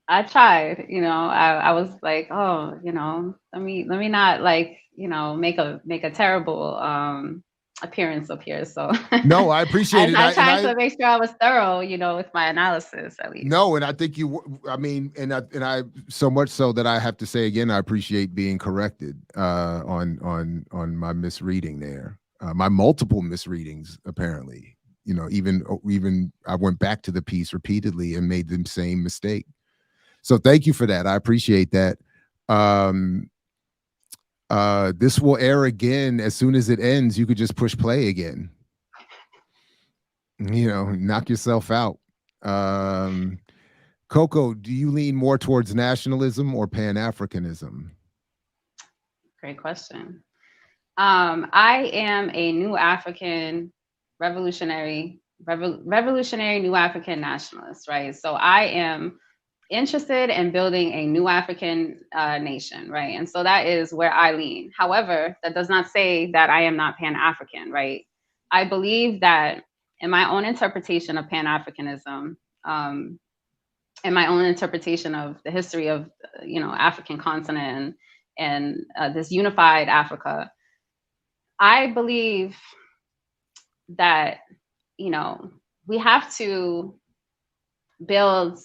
I tried, I was like, oh, let me not, like, make a terrible appearance up here. So no, I appreciate it. I tried to make sure I was thorough, with my analysis at least. No, and I think I so much so that I have to say again, I appreciate being corrected on my misreading there, my multiple misreadings apparently. Even I went back to the piece repeatedly and made the same mistake. So thank you for that. I appreciate that. This will air again as soon as it ends. You could just push play again. Knock yourself out. Coco, do you lean more towards nationalism or Pan-Africanism? Great question. I am a new African revolutionary new African nationalist, right? So I am interested in building a new African nation, right? And so that is where I lean. However, that does not say that I am not Pan-African, right? I believe that in my own interpretation of Pan-Africanism, in my own interpretation of the history of, African continent and this unified Africa, I believe that, we have to build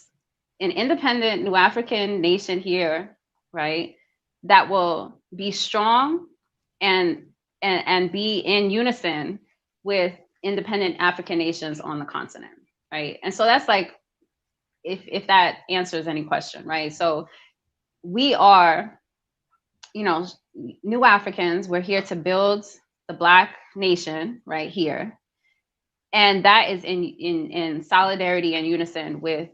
an independent new African nation here, right, that will be strong and be in unison with independent African nations on the continent, right? And so that's like, if that answers any question, right? So we are, new Africans. We're here to build the Black nation right here, and that is in solidarity and unison with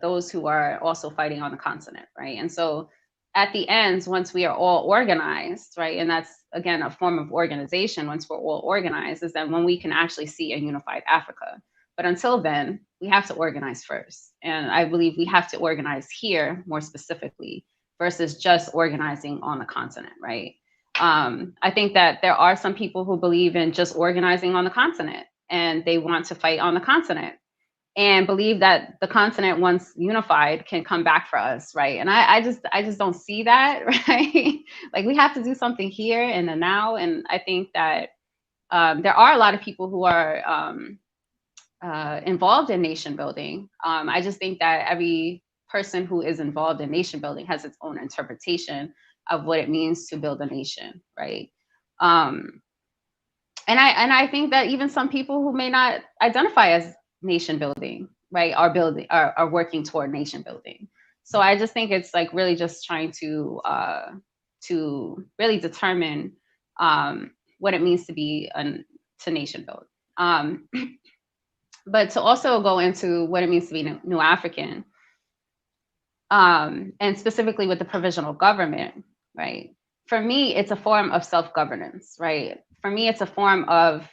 those who are also fighting on the continent, right? And so at the end, once we are all organized, right, and that's again a form of organization, once we're all organized, is then when we can actually see a unified Africa. But until then, we have to organize first. And I believe we have to organize here more specifically versus just organizing on the continent, right? I think that there are some people who believe in just organizing on the continent and they want to fight on the continent and believe that the continent, once unified, can come back for us, right? And I just don't see that, right? Like, we have to do something here and the now. And I think that there are a lot of people who are involved in nation building. I just think that every person who is involved in nation building has its own interpretation of what it means to build a nation, right? And I think that even some people who may not identify as nation building, right, are working toward nation building. So I just think it's like really just trying to really determine what it means to be to nation build. But to also go into what it means to be New African, and specifically with the provisional government, right? For me, it's a form of self-governance, right? For me, it's a form of,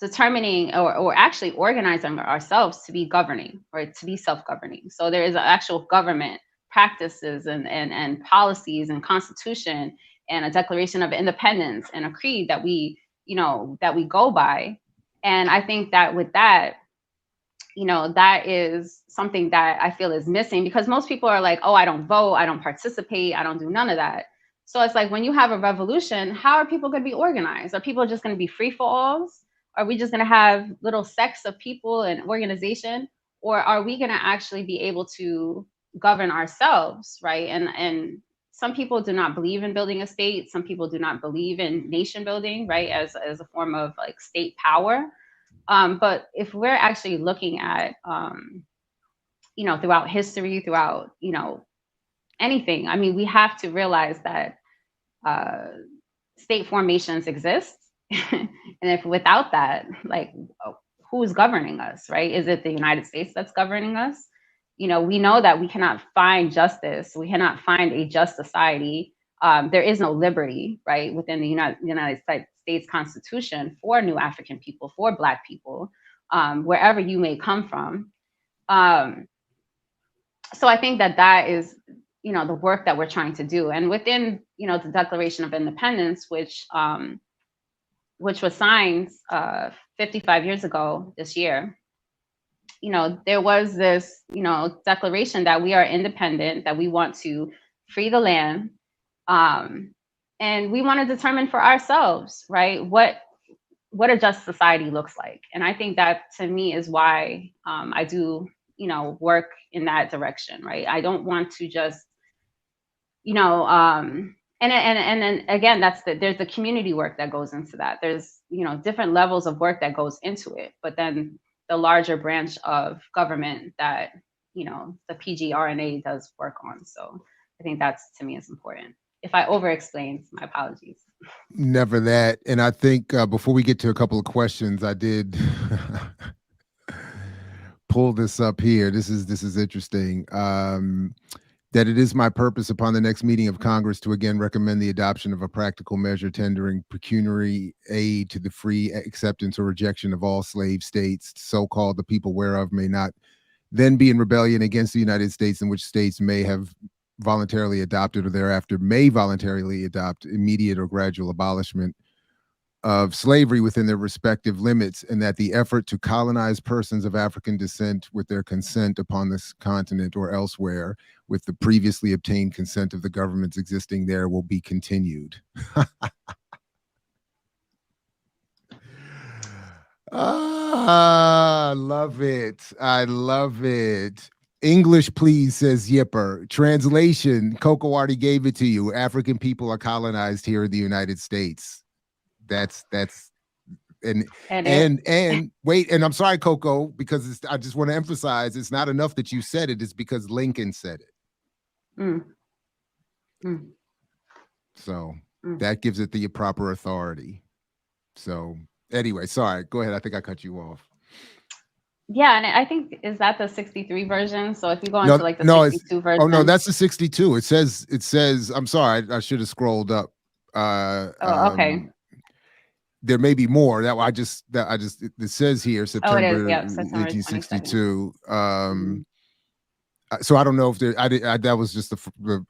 determining or actually organizing ourselves to be governing, or to be self-governing. So there is an actual government practices and policies and constitution and a Declaration of Independence and a creed that we go by. And I think that with that, that is something that I feel is missing, because most people are like, oh, I don't vote, I don't participate, I don't do none of that. So it's like, when you have a revolution, how are people going to be organized? Are people just going to be free-for-alls? Are we just going to have little sects of people and organization? Or are we going to actually be able to govern ourselves, right? And some people do not believe in building a state. Some people do not believe in nation building, right, as a form of like state power. But if we're actually looking at, throughout history, throughout, anything. I mean, we have to realize that state formations exist. And if without that, like, who's governing us, right? Is it the United States that's governing us? You know, we know that we cannot find justice. We cannot find a just society. There is no liberty, right, within the United States Constitution for new African people, for Black people, wherever you may come from. So I think that that is, you know, the work that we're trying to do. And within, you know, the Declaration of Independence, which was signed 55 years ago this year, you know, there was this, you know, declaration that we are independent, that we want to free the land, and we want to determine for ourselves, right, what a just society looks like. And I think that, to me, is why I do, you know, work in that direction, right? I don't want to just, you know, and then again, there's the community work that goes into that. There's, you know, different levels of work that goes into it, but then the larger branch of government that, you know, the PG-RNA does work on. So I think that's, to me, is important. If I over-explained, my apologies. Never that. And I think before we get to a couple of questions, I did pull this up here. This is interesting. That it is my purpose upon the next meeting of Congress to again recommend the adoption of a practical measure tendering pecuniary aid to the free acceptance or rejection of all slave states, so-called the people whereof may not then be in rebellion against the United States, in which states may have voluntarily adopted or thereafter may voluntarily adopt immediate or gradual abolishment of slavery within their respective limits, and that the effort to colonize persons of African descent with their consent upon this continent or elsewhere with the previously obtained consent of the governments existing there will be continued. I love it. I love it. English, please, says Yipper. Translation, Coco already gave it to you. African people are colonized here in the United States. That's and wait, and I'm sorry, Coco, because I just want to emphasize it's not enough that you said it, it's because Lincoln said it. So that gives it the proper authority. So anyway, sorry, go ahead. I think I cut you off. Yeah, and I think, is that the 63 version? So if you go into like the 62 version. Oh no, that's the 62. It says, I'm sorry, I should have scrolled up. Okay. There may be more. It says here September, September 1862. So I don't know if there. That was just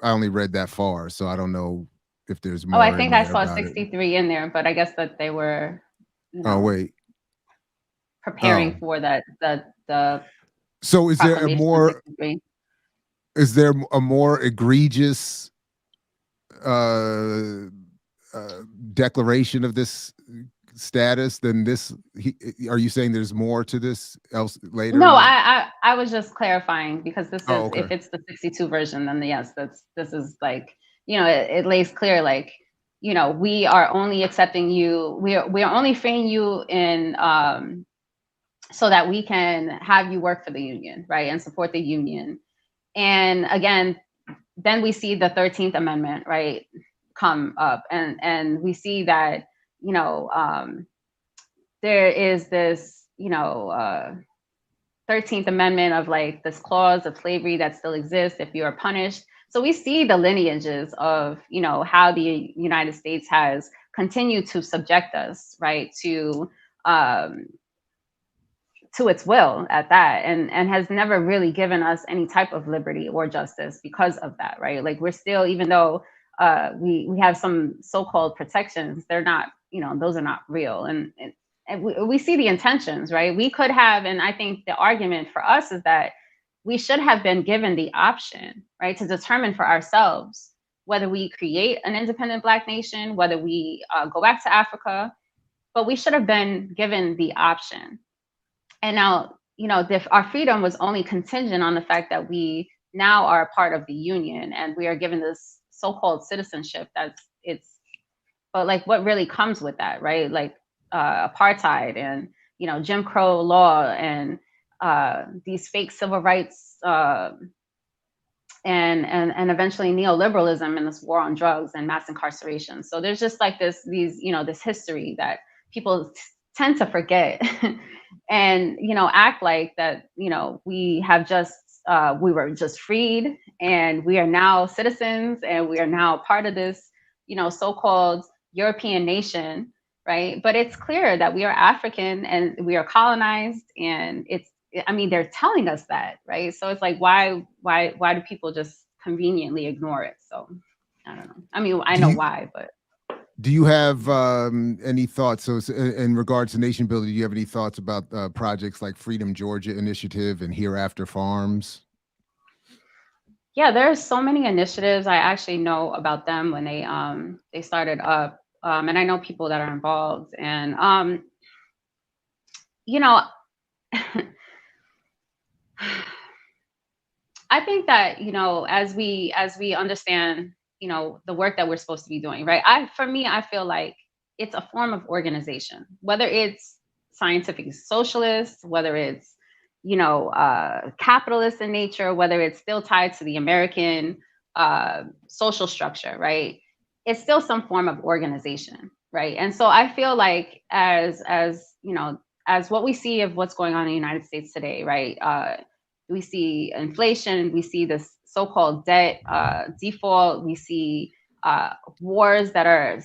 I only read that far, so I don't know if there's more. I think I saw 63 in there, but I guess that they were. You know, wait. Preparing for that. So is there a more? Is there a more egregious declaration of this status than this? Are you saying there's more to this else later? No, I was just clarifying, because this is, okay. If it's the 62 version, then yes, this is like, you know, it lays clear, like, you know, we are only accepting you, we are only freeing you in so that we can have you work for the union, right, and support the union. And again, then we see the 13th Amendment, right, come up, and we see that, you know, there is this, you know, 13th Amendment of like this clause of slavery that still exists if you are punished. So we see the lineages of, you know, how the United States has continued to subject us, right, to its will at that, and has never really given us any type of liberty or justice because of that, right? Like, we're still, even though we have some so-called protections, they're not, you know, those are not real. And we see the intentions, right? We could have, and I think the argument for us is that we should have been given the option, right, to determine for ourselves whether we create an independent Black nation, whether we go back to Africa, but we should have been given the option. And now, you know, our freedom was only contingent on the fact that we now are a part of the union, and we are given this so-called citizenship. But like, what really comes with that, right? Like apartheid and, you know, Jim Crow law and these fake civil rights and eventually neoliberalism and this war on drugs and mass incarceration. So there's just like this history that people tend to forget and act like that we have just we were just freed and we are now citizens and we are now part of this so-called European nation, right? But it's clear that we are African and we are colonized, and they're telling us that, right? So it's like, why do people just conveniently ignore it? So I don't know. I mean, I know why, but. Do you have any thoughts? So in regards to nation building, do you have any thoughts about projects like Freedom Georgia Initiative and Hereafter Farms? Yeah, there's so many initiatives. I actually know about them when they started up, and I know people that are involved. And I think that as we understand the work that we're supposed to be doing, right? I feel like it's a form of organization, whether it's scientific socialist, whether it's capitalist in nature, whether it's still tied to the American social structure, right? It's still some form of organization, right? And so I feel like as what we see of what's going on in the United States today, right? We see inflation, we see this so-called debt default, we see wars that are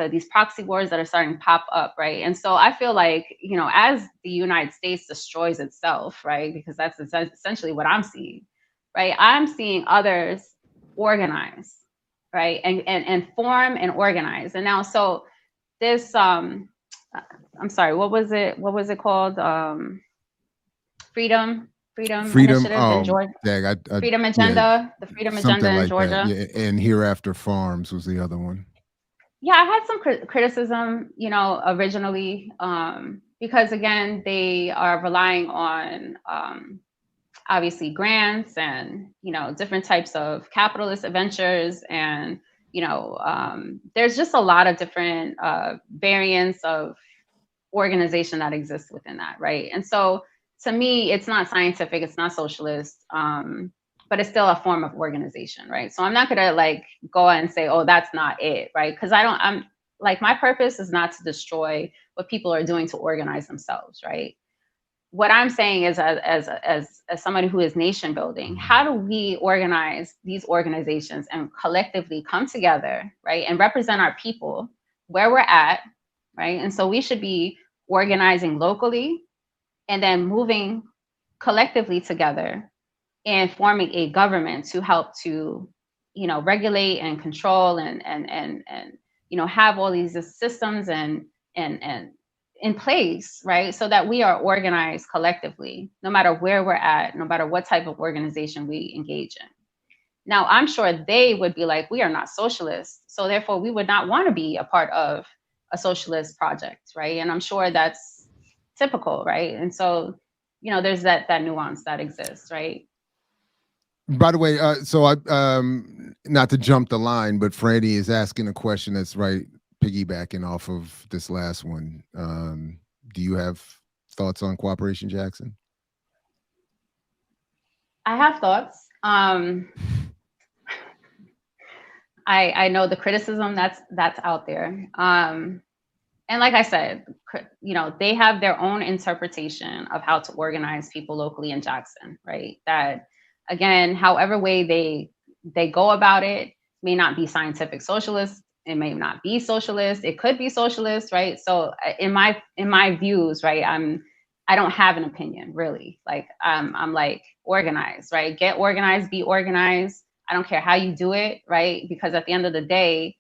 these proxy wars that are starting to pop up, right? And so I feel like, as the United States destroys itself, right, because that's essentially what I'm seeing, right? I'm seeing others organize, right, and form and organize. And now, so this, I'm sorry, what was it called? Freedom Initiative in Georgia. Freedom Agenda, the Freedom Agenda in Georgia. Yeah, and Hereafter Farms was the other one. Yeah, I had some criticism, originally, because again, they are relying on obviously grants and different types of capitalist ventures, and there's just a lot of different variants of organization that exists within that, right? And so to me, it's not scientific, it's not socialist, but it's still a form of organization, right? So I'm not gonna go and say, oh, that's not it, right? Because I'm my purpose is not to destroy what people are doing to organize themselves, right? What I'm saying is, as somebody who is nation building, how do we organize these organizations and collectively come together, right, and represent our people where we're at, right? And so we should be organizing locally and then moving collectively together and forming a government to help to, regulate and control and have all these systems and in place, right? So that we are organized collectively, no matter where we're at, no matter what type of organization we engage in. Now, I'm sure they would be like, we are not socialists, so therefore we would not want to be a part of a socialist project, right? And I'm sure that's typical, right? And so, there's that nuance that exists, right? By the way, so I not to jump the line, but Franny is asking a question that's piggybacking off of this last one. Do you have thoughts on Cooperation Jackson? I have thoughts. I know the criticism that's out there. And like I said, they have their own interpretation of how to organize people locally in Jackson, right? That, again, however way they go about it may not be scientific socialist. It may not be socialist. It could be socialist, right? So in my views, right, I don't have an opinion, really. I'm like, organize, right? Get organized, be organized. I don't care how you do it, right? Because at the end of the day,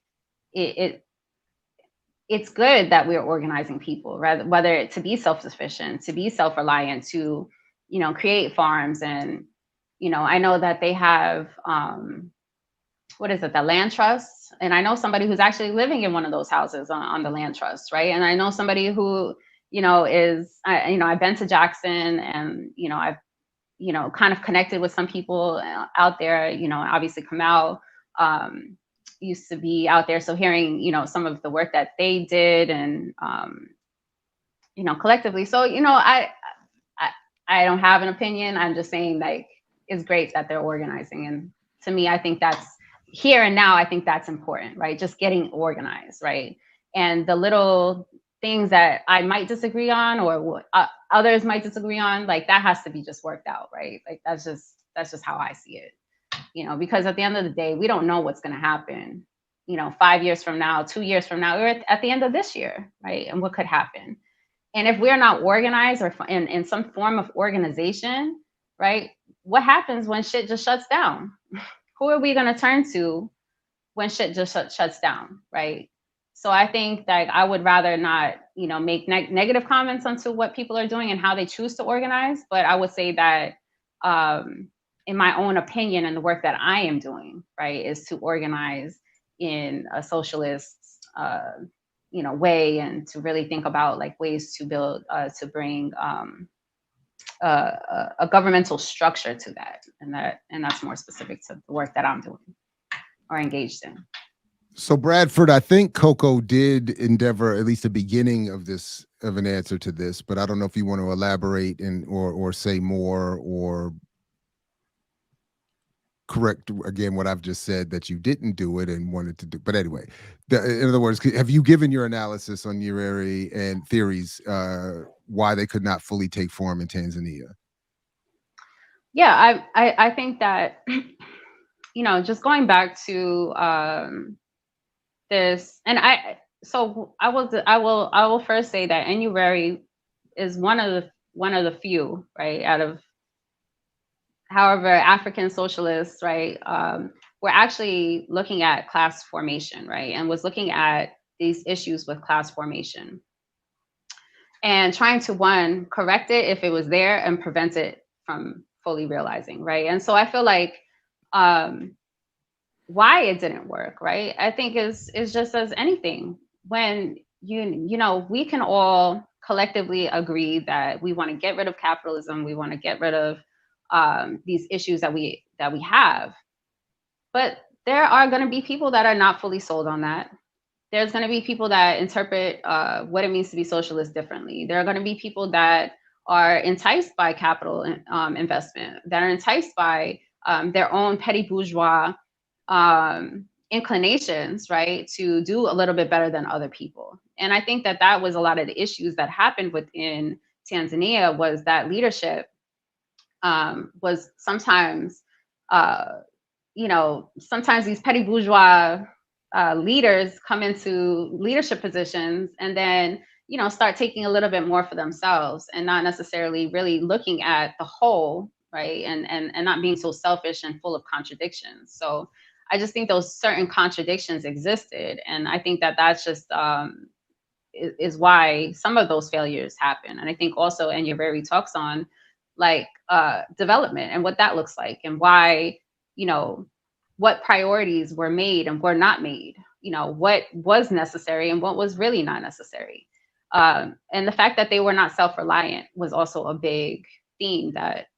it's good that we're organizing people, whether to be self-sufficient, to be self-reliant, to, create farms. And, I know that they have, the land trust. And I know somebody who's actually living in one of those houses on the land trust, right? And I know somebody who, I've been to Jackson, and, I've, kind of connected with some people out there, obviously Kamau, used to be out there. So hearing, some of the work that they did and, collectively. So, I don't have an opinion. I'm just saying, it's great that they're organizing. And to me, I think that's here and now. I think that's important, right? Just getting organized, right? And the little things that I might disagree on, or others might disagree on, like that has to be just worked out, right? Like that's just how I see it, because at the end of the day, we don't know what's going to happen, 5 years from now, 2 years from now, or at the end of this year, right? And what could happen. And if we're not organized or in some form of organization, right? What happens when shit just shuts down? Who are we going to turn to when shit just shuts down, right? So I think that I would rather not, make negative comments onto what people are doing and how they choose to organize. But I would say that in my own opinion and the work that I am doing, right, is to organize in a socialist way, and to really think about like ways to build, to bring a governmental structure to that. And that's more specific to the work that I'm doing or engaged in. So Bradford, I think Coco did endeavor at least the beginning of an answer to this, but I don't know if you want to elaborate or say more or correct again what I've just said, that you didn't do it and wanted to do. But anyway, in other words, have you given your analysis on Nyerere and theories why they could not fully take form in Tanzania? Yeah, I think that just going back to this, and I will first say that Nyerere is one of the few, right, out of however African socialists, right, were actually looking at class formation, right, and was looking at these issues with class formation and trying to, one, correct it if it was there and prevent it from fully realizing, right? And so I feel like why it didn't work, right, I think is just as anything. When we can all collectively agree that we want to get rid of capitalism, we want to get rid of these issues that we have, but there are going to be people that are not fully sold on that. There's going to be people that interpret what it means to be socialist differently. There are going to be people that are enticed by capital investment, that are enticed by their own petty bourgeois inclinations, right, to do a little bit better than other people. And I think that was a lot of the issues that happened within Tanzania, was that leadership was sometimes, sometimes these petty bourgeois leaders come into leadership positions and then, start taking a little bit more for themselves and not necessarily really looking at the whole, right? And not being so selfish and full of contradictions. So I just think those certain contradictions existed. And I think that's just is why some of those failures happen. And I think also Nyerere talks on like development and what that looks like, and why, what priorities were made and were not made, what was necessary and what was really not necessary. And the fact that they were not self-reliant was also a big theme that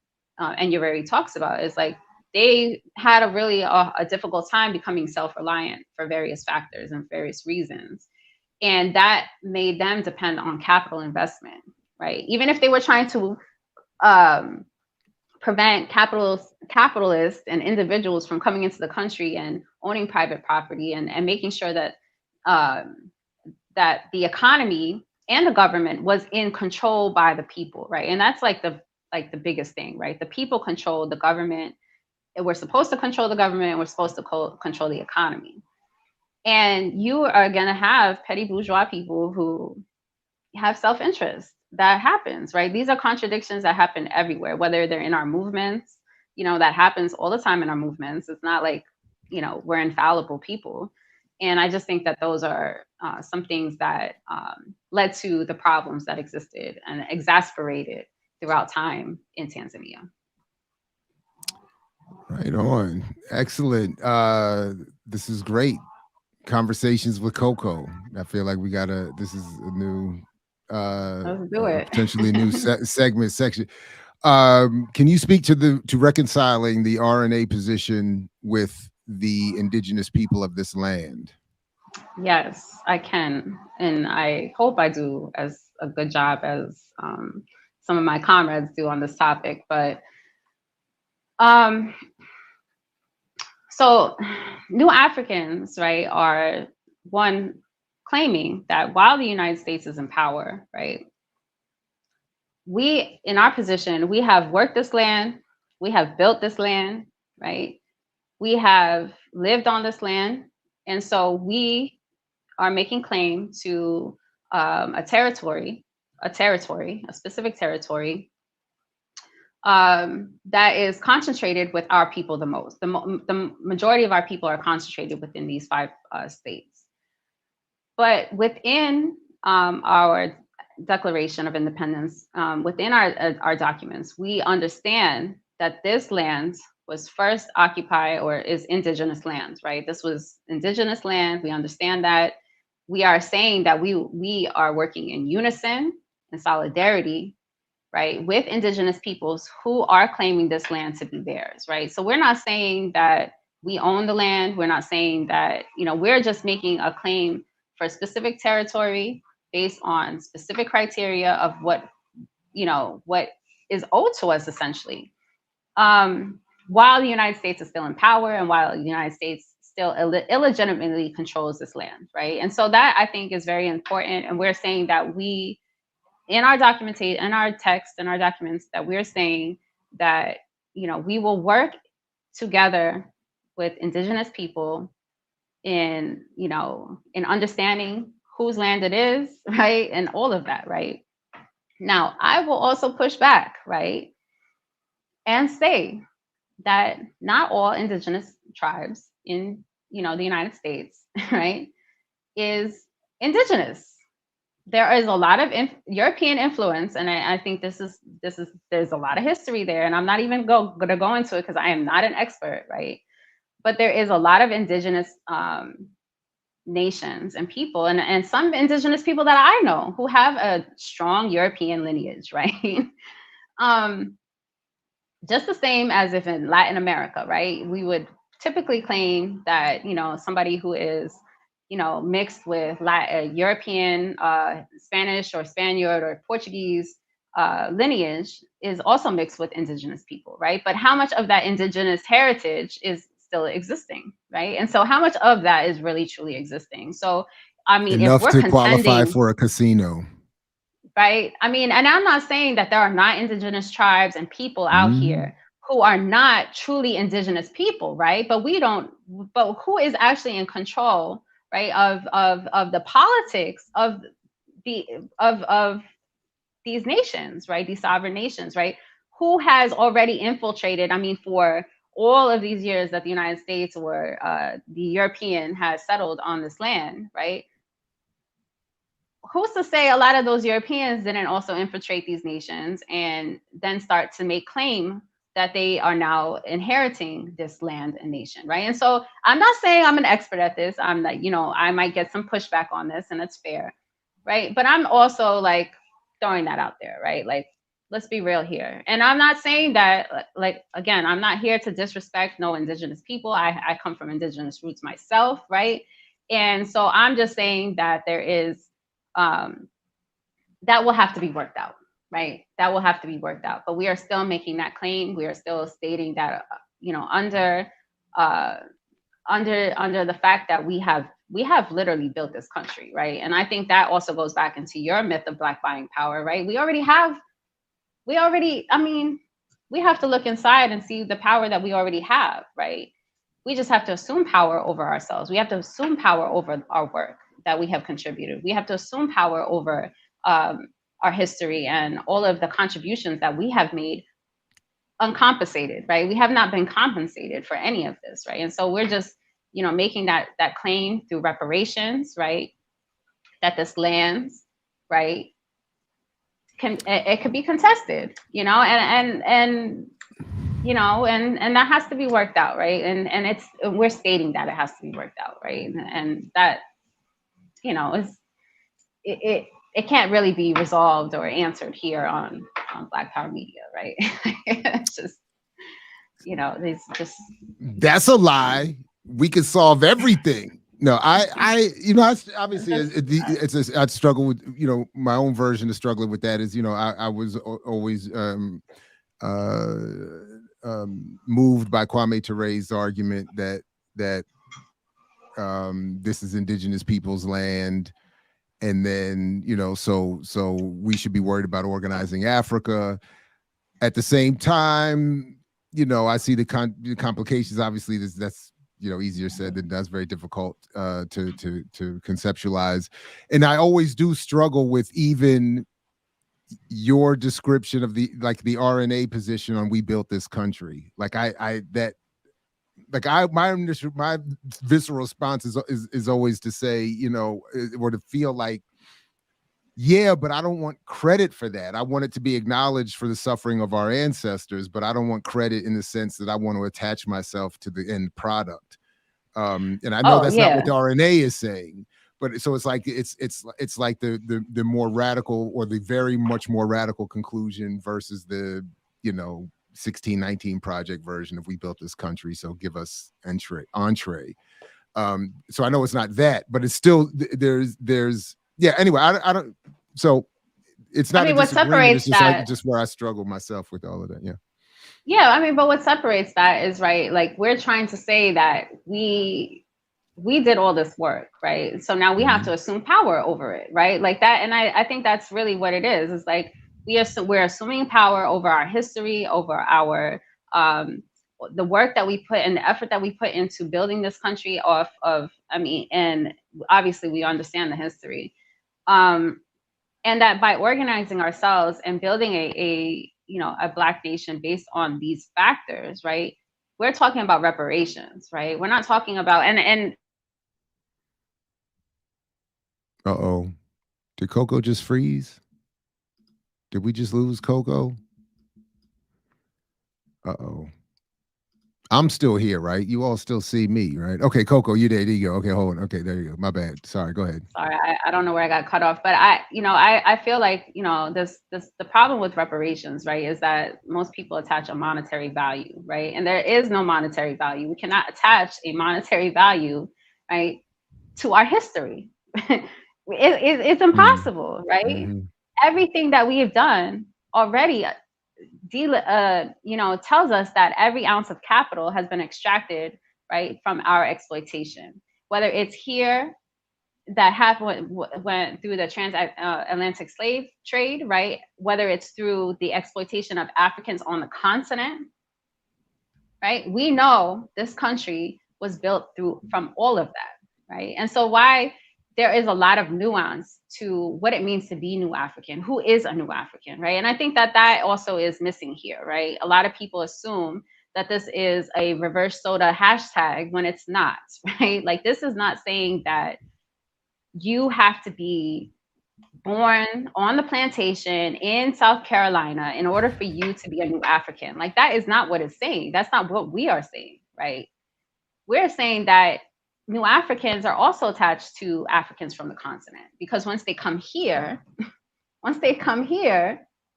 Nyerere talks about, is like they had a difficult time becoming self-reliant for various factors and various reasons. And that made them depend on capital investment, right? Even if they were trying to prevent capitalists and individuals from coming into the country and owning private property and making sure that that the economy and the government was in control by the people, right? And that's like the biggest thing, right? The people control the government. We're supposed to control the government, and we're supposed to control the economy. And you are going to have petty bourgeois people who have self-interest. That happens, right? These are contradictions that happen everywhere, whether they're in our movements, that happens all the time in our movements. It's not like, we're infallible people. And I just think that those are some things that led to the problems that existed and exasperated throughout time in Tanzania. Right on. Excellent. This is great. Conversations with Coco. I feel like this is a new Let's do it. potentially new segment section. Can you speak to reconciling the RNA position with the indigenous people of this land? Yes, I can, and I hope I do as a good job as some of my comrades do on this topic. But So New Africans, right, are one claiming that while the United States is in power, right, we, in our position, we have worked this land, we have built this land, right? We have lived on this land. And so we are making claim to a specific territory that is concentrated with our people the most. The majority of our people are concentrated within these 5 states. But within our Declaration of Independence, within our documents, we understand that this land was first occupied, or is indigenous land, right? This was indigenous land. We understand that. We are saying that we are working in unison and solidarity, right, with indigenous peoples who are claiming this land to be theirs, right? So we're not saying that we own the land. We're not saying that, we're just making a claim for a specific territory based on specific criteria of what is owed to us, essentially. While the United States is still in power, and while the United States still illegitimately controls this land, right? And so that, I think, is very important. And we're saying that we, in our documentation, in our text, in our documents, that we're saying that, we will work together with indigenous people in understanding whose land it is, right? And all of that, right? Now, I will also push back, right? And say that not all indigenous tribes in, the United States, right, is indigenous. There is a lot of European influence, and I think there's a lot of history there, and I'm not even going to go into it because I am not an expert, right? But there is a lot of indigenous nations and people, and some indigenous people that I know who have a strong European lineage, right? Just the same as if in Latin America, right? We would typically claim that, somebody who is, mixed with European, Spanish or Spaniard or Portuguese lineage is also mixed with indigenous people, right? But how much of that indigenous heritage is still existing, right? And so how much of that is really truly existing? So, I mean, enough if we're to contending, qualify for a casino. Right. I mean, and I'm not saying that there are not indigenous tribes and people out here who are not truly indigenous people, right? But who is actually in control, right, of the politics of these nations, right? These sovereign nations, right? Who has already infiltrated? I mean, for all of these years that the United States or the European has settled on this land, right? Who's to say a lot of those Europeans didn't also infiltrate these nations and then start to make claim that they are now inheriting this land and nation, right? And so I'm not saying I'm an expert at this. I'm like, I might get some pushback on this, and it's fair, right? But I'm also like throwing that out there, right? Like, let's be real here. And I'm not saying that, like, again, I'm not here to disrespect no indigenous people. I come from indigenous roots myself, right? And so I'm just saying that there is, that will have to be worked out, right? That will have to be worked out. But we are still making that claim. We are still stating that, under the fact that we have literally built this country, right? And I think that also goes back into your myth of Black buying power, right? We have to look inside and see the power that we already have, right? We just have to assume power over ourselves. We have to assume power over our work that we have contributed. We have to assume power over our history and all of the contributions that we have made uncompensated, right? We have not been compensated for any of this, right? And so we're just, making that claim through reparations, right? That this land, right, it could be contested, and that has to be worked out, right? And we're stating that it has to be worked out, right? And that, it can't really be resolved or answered here on Black Power Media, right? It's just, it's just, that's a lie. We can solve everything. No, obviously I struggle with, my own version of struggling with that is, I was always moved by Kwame Ture's argument that, that this is indigenous people's land, and then so we should be worried about organizing Africa. At the same time, I see the complications. Obviously, that's easier said than done. It's very difficult to conceptualize, and I always do struggle with even your description of the RNA position on "we built this country." My visceral response is always to say, or to feel like, yeah, but I don't want credit for that. I want it to be acknowledged for the suffering of our ancestors, but I don't want credit in the sense that I want to attach myself to the end product. And I know that's not what the RNA is saying, but so it's like it's like the more radical, or the very much more radical conclusion versus the 1619 project version of "we built this country, so give us entree. So I know it's not that, but it's still there's yeah. Anyway, I don't. So it's not. I mean, what separates it's just just where I struggle myself with all of that. Yeah. Yeah, I mean, but what separates that is, right, like, we're trying to say that we did all this work, right? So now we have to assume power over it, right? Like that, and I think that's really what it is. It's like we're assuming power over our history, over our the work that we put and the effort that we put into building this country off of. I mean, and obviously we understand the history, and that by organizing ourselves and building a Black nation based on these factors, right? We're talking about reparations, right? We're not talking about and Uh-oh. Did Coco just freeze? Did we just lose Coco? Uh-oh. I'm still here, right? You all still see me, right? Okay, Coco, you there. There you go. Okay, hold on. Okay, there you go. My bad. Sorry, go ahead. Sorry, I don't know where I got cut off, but I feel like, the problem with reparations, right, is that most people attach a monetary value, right? And there is no monetary value. We cannot attach a monetary value, right, to our history. It's impossible, right? Mm-hmm. Everything that we have done already tells us that every ounce of capital has been extracted, right, from our exploitation. Whether it's here that went through the transatlantic slave trade, right? Whether it's through the exploitation of Africans on the continent, right? We know this country was built from all of that, right? And so why there is a lot of nuance to what it means to be New African. Who is a New African, right? And I think that also is missing here, right? A lot of people assume that this is a reverse soda hashtag when it's not, right? Like, this is not saying that you have to be born on the plantation in South Carolina in order for you to be a New African. Like, that is not what it's saying. That's not what we are saying, right? We're saying that New Africans are also attached to Africans from the continent, because once they come here,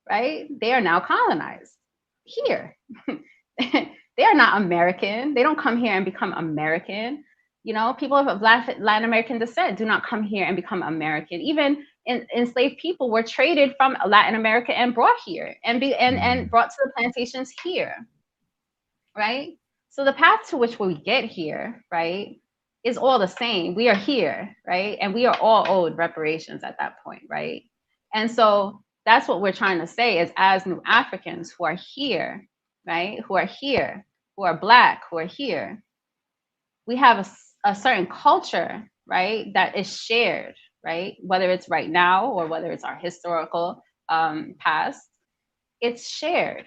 right, they are now colonized here. They are not American. They don't come here and become American. People of Latin American descent do not come here and become American. Even enslaved people were traded from Latin America and brought here and brought to the plantations here, right? So the path to which we get here, right, is all the same. We are here, right? And we are all owed reparations at that point, right? And so that's what we're trying to say is, as New Africans who are here, right, who are Black, who are here, we have a certain culture, right, that is shared, right? Whether it's right now or whether it's our historical past, it's shared,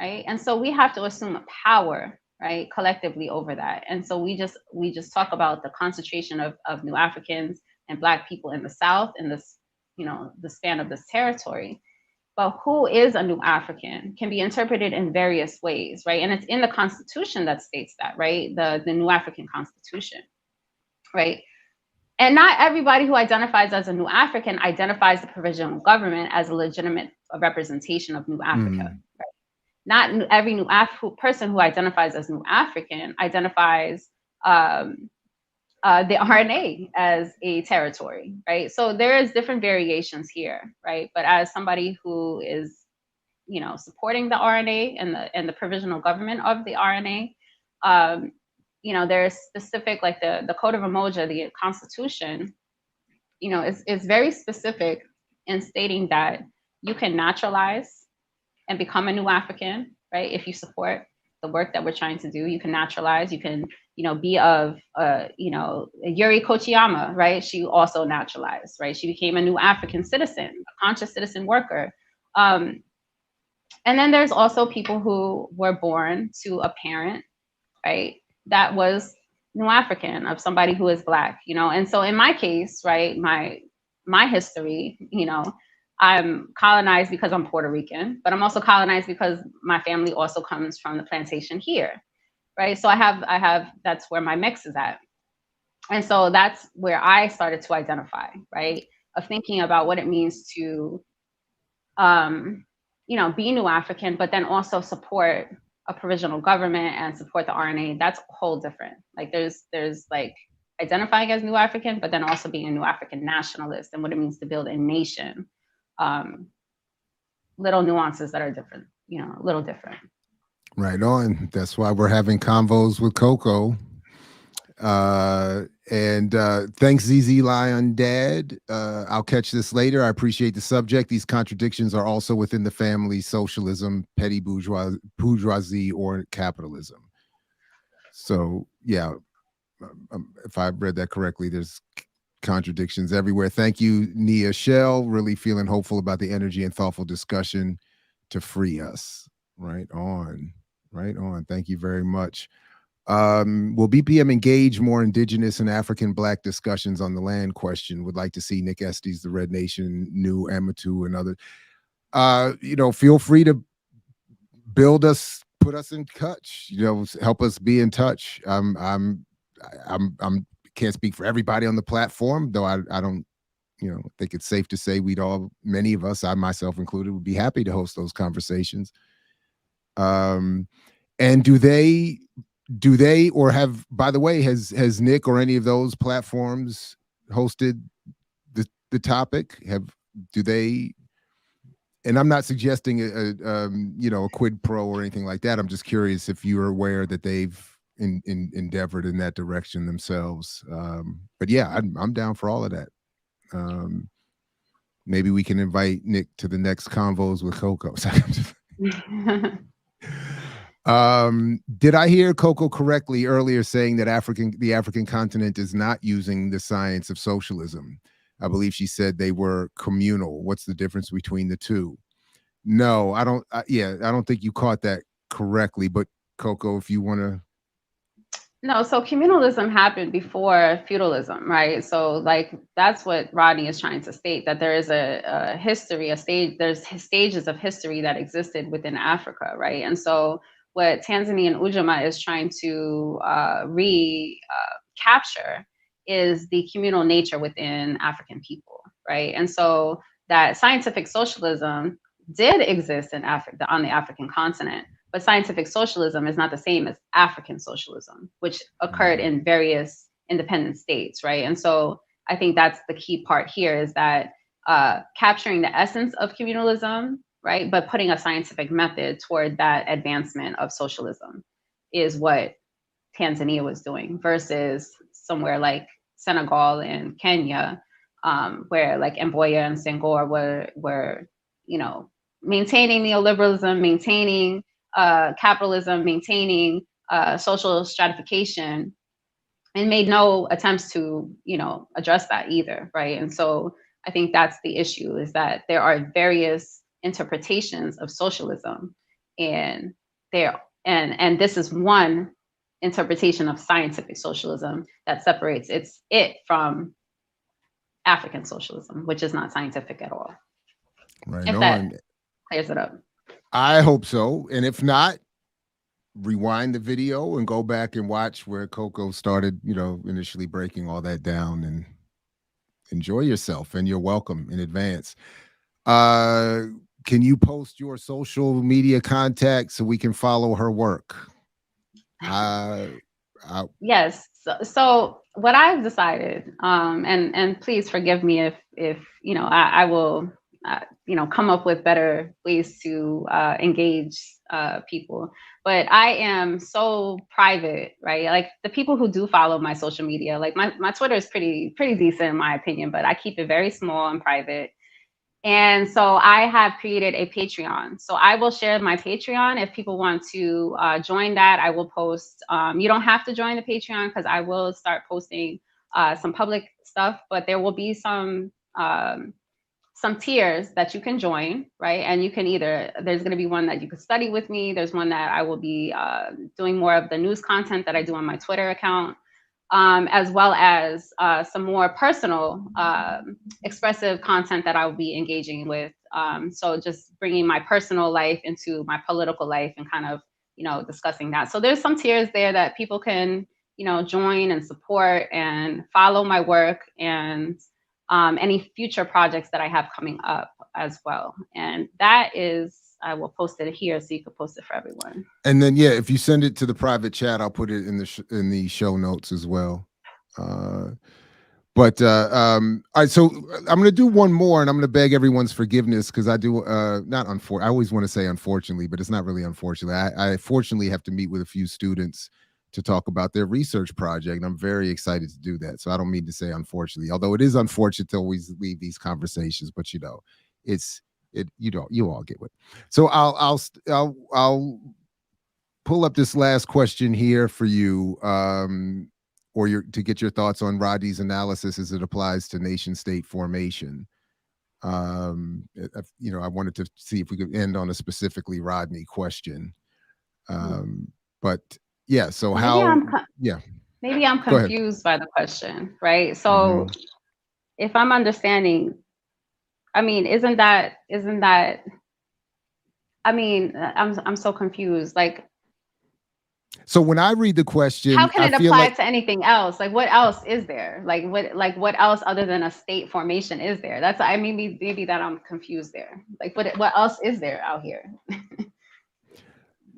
right? And so we have to assume a power, right, collectively over that. And so we just talk about the concentration of New Africans and Black people in the South in this, the span of this territory. But who is a New African can be interpreted in various ways, right? And it's in the Constitution that states that, right? The New African Constitution, right? And not everybody who identifies as a New African identifies the provisional government as a legitimate representation of New Africa. Right? Not every person who identifies as New African identifies the RNA as a territory, right? So there is different variations here, right? But as somebody who is, supporting the RNA and the provisional government of the RNA, there's specific, like the Code of Umoja, the Constitution, is very specific in stating that you can naturalize and become a new African, right? If you support the work that we're trying to do, you can naturalize, you can, be of, Yuri Kochiyama, right? She also naturalized, right? She became a new African citizen, a conscious citizen worker. And then there's also people who were born to a parent, right, that was New African, of somebody who is Black, and so in my case, right, my history, I'm colonized because I'm Puerto Rican, but I'm also colonized because my family also comes from the plantation here, right? So I have that's where my mix is at. And so that's where I started to identify, right, of thinking about what it means to, be New African, but then also support a provisional government and support the RNA. That's a whole different, like there's like identifying as New African, but then also being a New African nationalist and what it means to build a nation. Little nuances that are different, a little different. Right on. That's why we're having convos with Coco. And thanks, ZZ Lion Dad. I'll catch this later. I appreciate the subject. These contradictions are also within the family: socialism, petty bourgeoisie, or capitalism. So yeah, if I read that correctly, there's contradictions everywhere. Thank you, Nia Shell. Really feeling hopeful about the energy and thoughtful discussion to free us. Right on. Right on. Thank you very much. Will BPM engage more Indigenous and African Black discussions on the land question? Would like to see Nick Estes, the Red Nation, New Amatu, and others. Feel free to build us, put us in touch. Help us be in touch. I'm can't speak for everybody on the platform, though. I don't. Think it's safe to say many of us, I myself included, would be happy to host those conversations. And do they or have, by the way, has Nick or any of those platforms hosted the topic? Do they? And I'm not suggesting a quid pro or anything like that. I'm just curious if you're aware that they've endeavored in that direction themselves. But yeah, I'm down for all of that. Maybe we can invite Nick to the next Convos with Coco. Did I hear Coco correctly earlier saying that the African continent is not using the science of socialism? I believe she said they were communal. What's the difference between the two? No, I don't. I don't think you caught that correctly. But Coco, if you want to. No, so communalism happened before feudalism, right? So like that's what Rodney is trying to state, that there is a history, there's stages of history that existed within Africa, right? And so what Tanzanian Ujamaa is trying to recapture is the communal nature within African people, right? And so that scientific socialism did exist in Africa, on the African continent, but scientific socialism is not the same as African socialism, which occurred in various independent states, right? And so I think that's the key part here, is that capturing the essence of communalism, right, but putting a scientific method toward that advancement of socialism is what Tanzania was doing, versus somewhere like Senegal and Kenya, where like Mboya and Senghor were maintaining neoliberalism, maintaining capitalism, maintaining social stratification, and made no attempts to address that either, right? And so I think that's the issue, is that there are various interpretations of socialism, and this is one interpretation of scientific socialism that separates it from African socialism, which is not scientific at all. Right. If that clears it up. I hope so. And if not, rewind the video and go back and watch where Coco started, initially breaking all that down, and enjoy yourself. And you're welcome in advance. Can you post your social media contacts so we can follow her work? Yes. So what I've decided, and please forgive me if I will come up with better ways to engage people. But I am so private, right? Like the people who do follow my social media, like my Twitter is pretty decent in my opinion, but I keep it very small and private. And so I have created a Patreon. So I will share my Patreon. If people want to join that, I will post. You don't have to join the Patreon because I will start posting some public stuff, but there will be some tiers that you can join, right? And you can there's going to be one that you could study with me. There's one that I will be doing more of the news content that I do on my Twitter account. As well as some more personal expressive content that I will be engaging with. So just bringing my personal life into my political life and kind of, discussing that. So there's some tiers there that people can, join and support and follow my work and any future projects that I have coming up as well. And that is, I will post it here so you can post it for everyone. And then, yeah, if you send it to the private chat, I'll put it in the show notes as well. All right, so I'm going to do one more, and I'm going to beg everyone's forgiveness because I do I always want to say unfortunately, but it's not really unfortunately. I fortunately have to meet with a few students to talk about their research project, and I'm very excited to do that. So I don't mean to say unfortunately, although it is unfortunate to always leave these conversations, but you all get it. So I'll pull up this last question here for you, to get your thoughts on Rodney's analysis as it applies to nation state formation. I wanted to see if we could end on a specifically Rodney question. But yeah, so maybe I'm confused by the question, right? So if I'm understanding, I mean, isn't that, I mean, I'm so confused. Like, so when I read the question, how can it apply to anything else? Like, what else is there? Like, what else other than a state formation is there? That's, maybe that I'm confused there. Like, what else is there out here?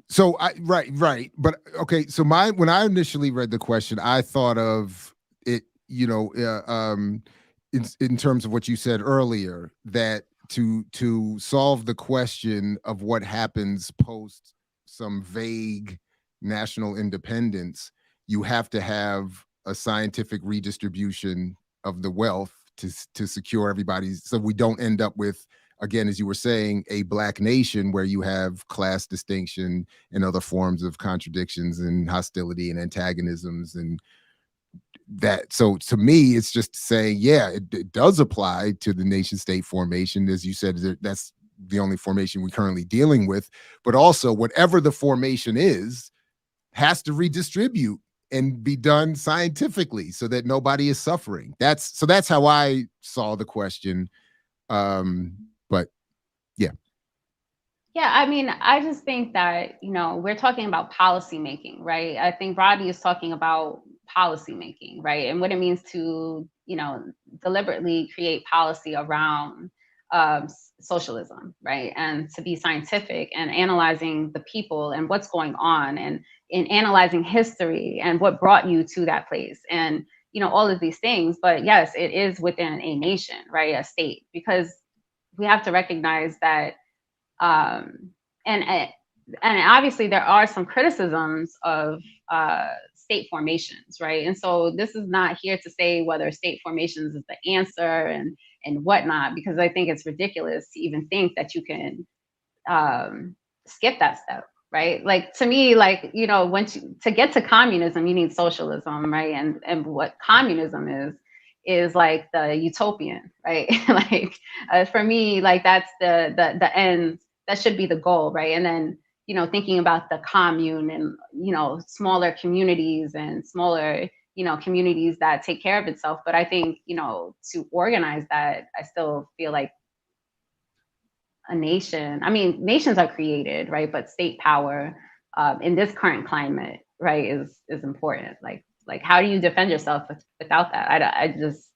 So right. But okay, so when I initially read the question, I thought of it, in terms of what you said earlier, that to solve the question of what happens post some vague national independence, you have to have a scientific redistribution of the wealth to secure everybody's, so we don't end up with, again, as you were saying, a Black nation where you have class distinction and other forms of contradictions and hostility and antagonisms and that. So to me, it's just saying, yeah, it does apply to the nation state formation. As you said, that's the only formation we're currently dealing with, but also whatever the formation is has to redistribute and be done scientifically so that nobody is suffering. That's how I saw the question. But yeah. Yeah, I mean, I just think that, we're talking about policy making, right? I think Rodney is talking about policy making, right? And what it means to, deliberately create policy around socialism, right? And to be scientific and analyzing the people and what's going on and in analyzing history and what brought you to that place and, all of these things. But yes, it is within a nation, right? A state, because we have to recognize that and obviously there are some criticisms of state formations, right? And so this is not here to say whether state formations is the answer and whatnot, because I think it's ridiculous to even think that you can skip that step, right? Like, to me, like, to get to communism, you need socialism, right? And what communism is like the utopian, right? Like, for me, like, that's the end. That should be the goal, right? And then, thinking about the commune and, smaller communities and smaller, communities that take care of itself. But I think, to organize that, I still feel like a nation, I mean, nations are created, right? But state power in this current climate, right, is important. Like, how do you defend yourself without that? I just,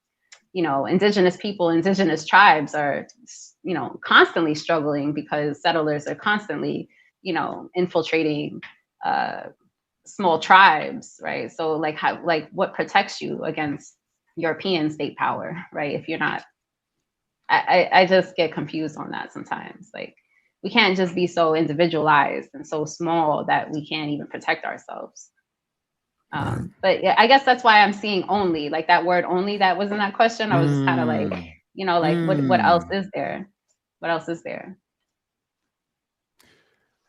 indigenous people, indigenous tribes are, constantly struggling because settlers are constantly, infiltrating small tribes, right? So what protects you against European state power, right? If you're not I just get confused on that sometimes. Like, we can't just be so individualized and so small that we can't even protect ourselves. Right. But yeah, I guess that's why I'm seeing only, like that word only that was in that question. I was just kind of like, you know, like what else is there? What else is there?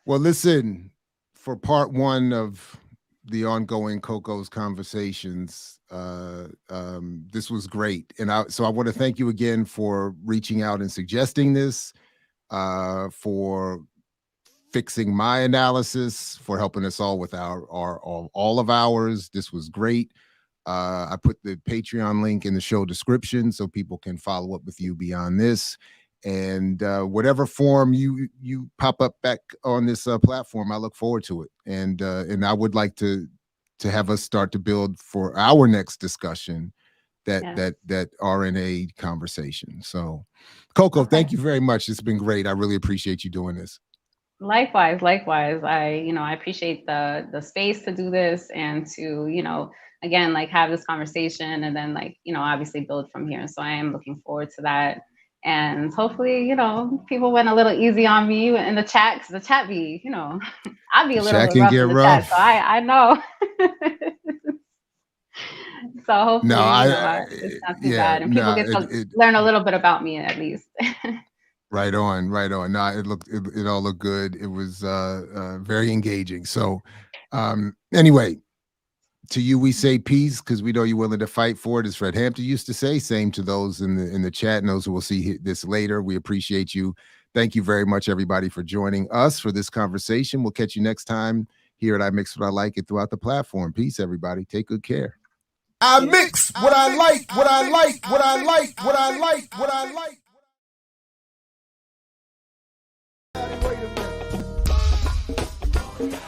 Well, listen, for part one of the ongoing Coco's conversations, this was great. And so I want to thank you again for reaching out and suggesting this, for fixing my analysis, for helping us all with all of ours. This was great. I put the Patreon link in the show description so people can follow up with you beyond this. And whatever form you pop up back on this platform, I look forward to it. And I would like to have us start to build for our next discussion that RNA conversation. So, Coco, thank you very much. It's been great. I really appreciate you doing this. Likewise. I appreciate the space to do this and to, again, like have this conversation and then like, obviously build from here. So I am looking forward to that. And hopefully, people went a little easy on me in the chat, because the chat be, I'll be a little bit rough in the chat. So I know. So hopefully, it's not too bad. And people get to learn a little bit about me at least. Right on. No, it all looked good. It was very engaging. So anyway, to you we say peace, because we know you're willing to fight for it, as Fred Hampton used to say. Same to those in the chat and those who will see this later. We appreciate you. Thank you very much, everybody, for joining us for this conversation. We'll catch you next time here at I Mix What I Like and throughout the platform. Peace, everybody. Take good care. I mix what I like, what I like, what I like, what I like, what I like. Wait a minute.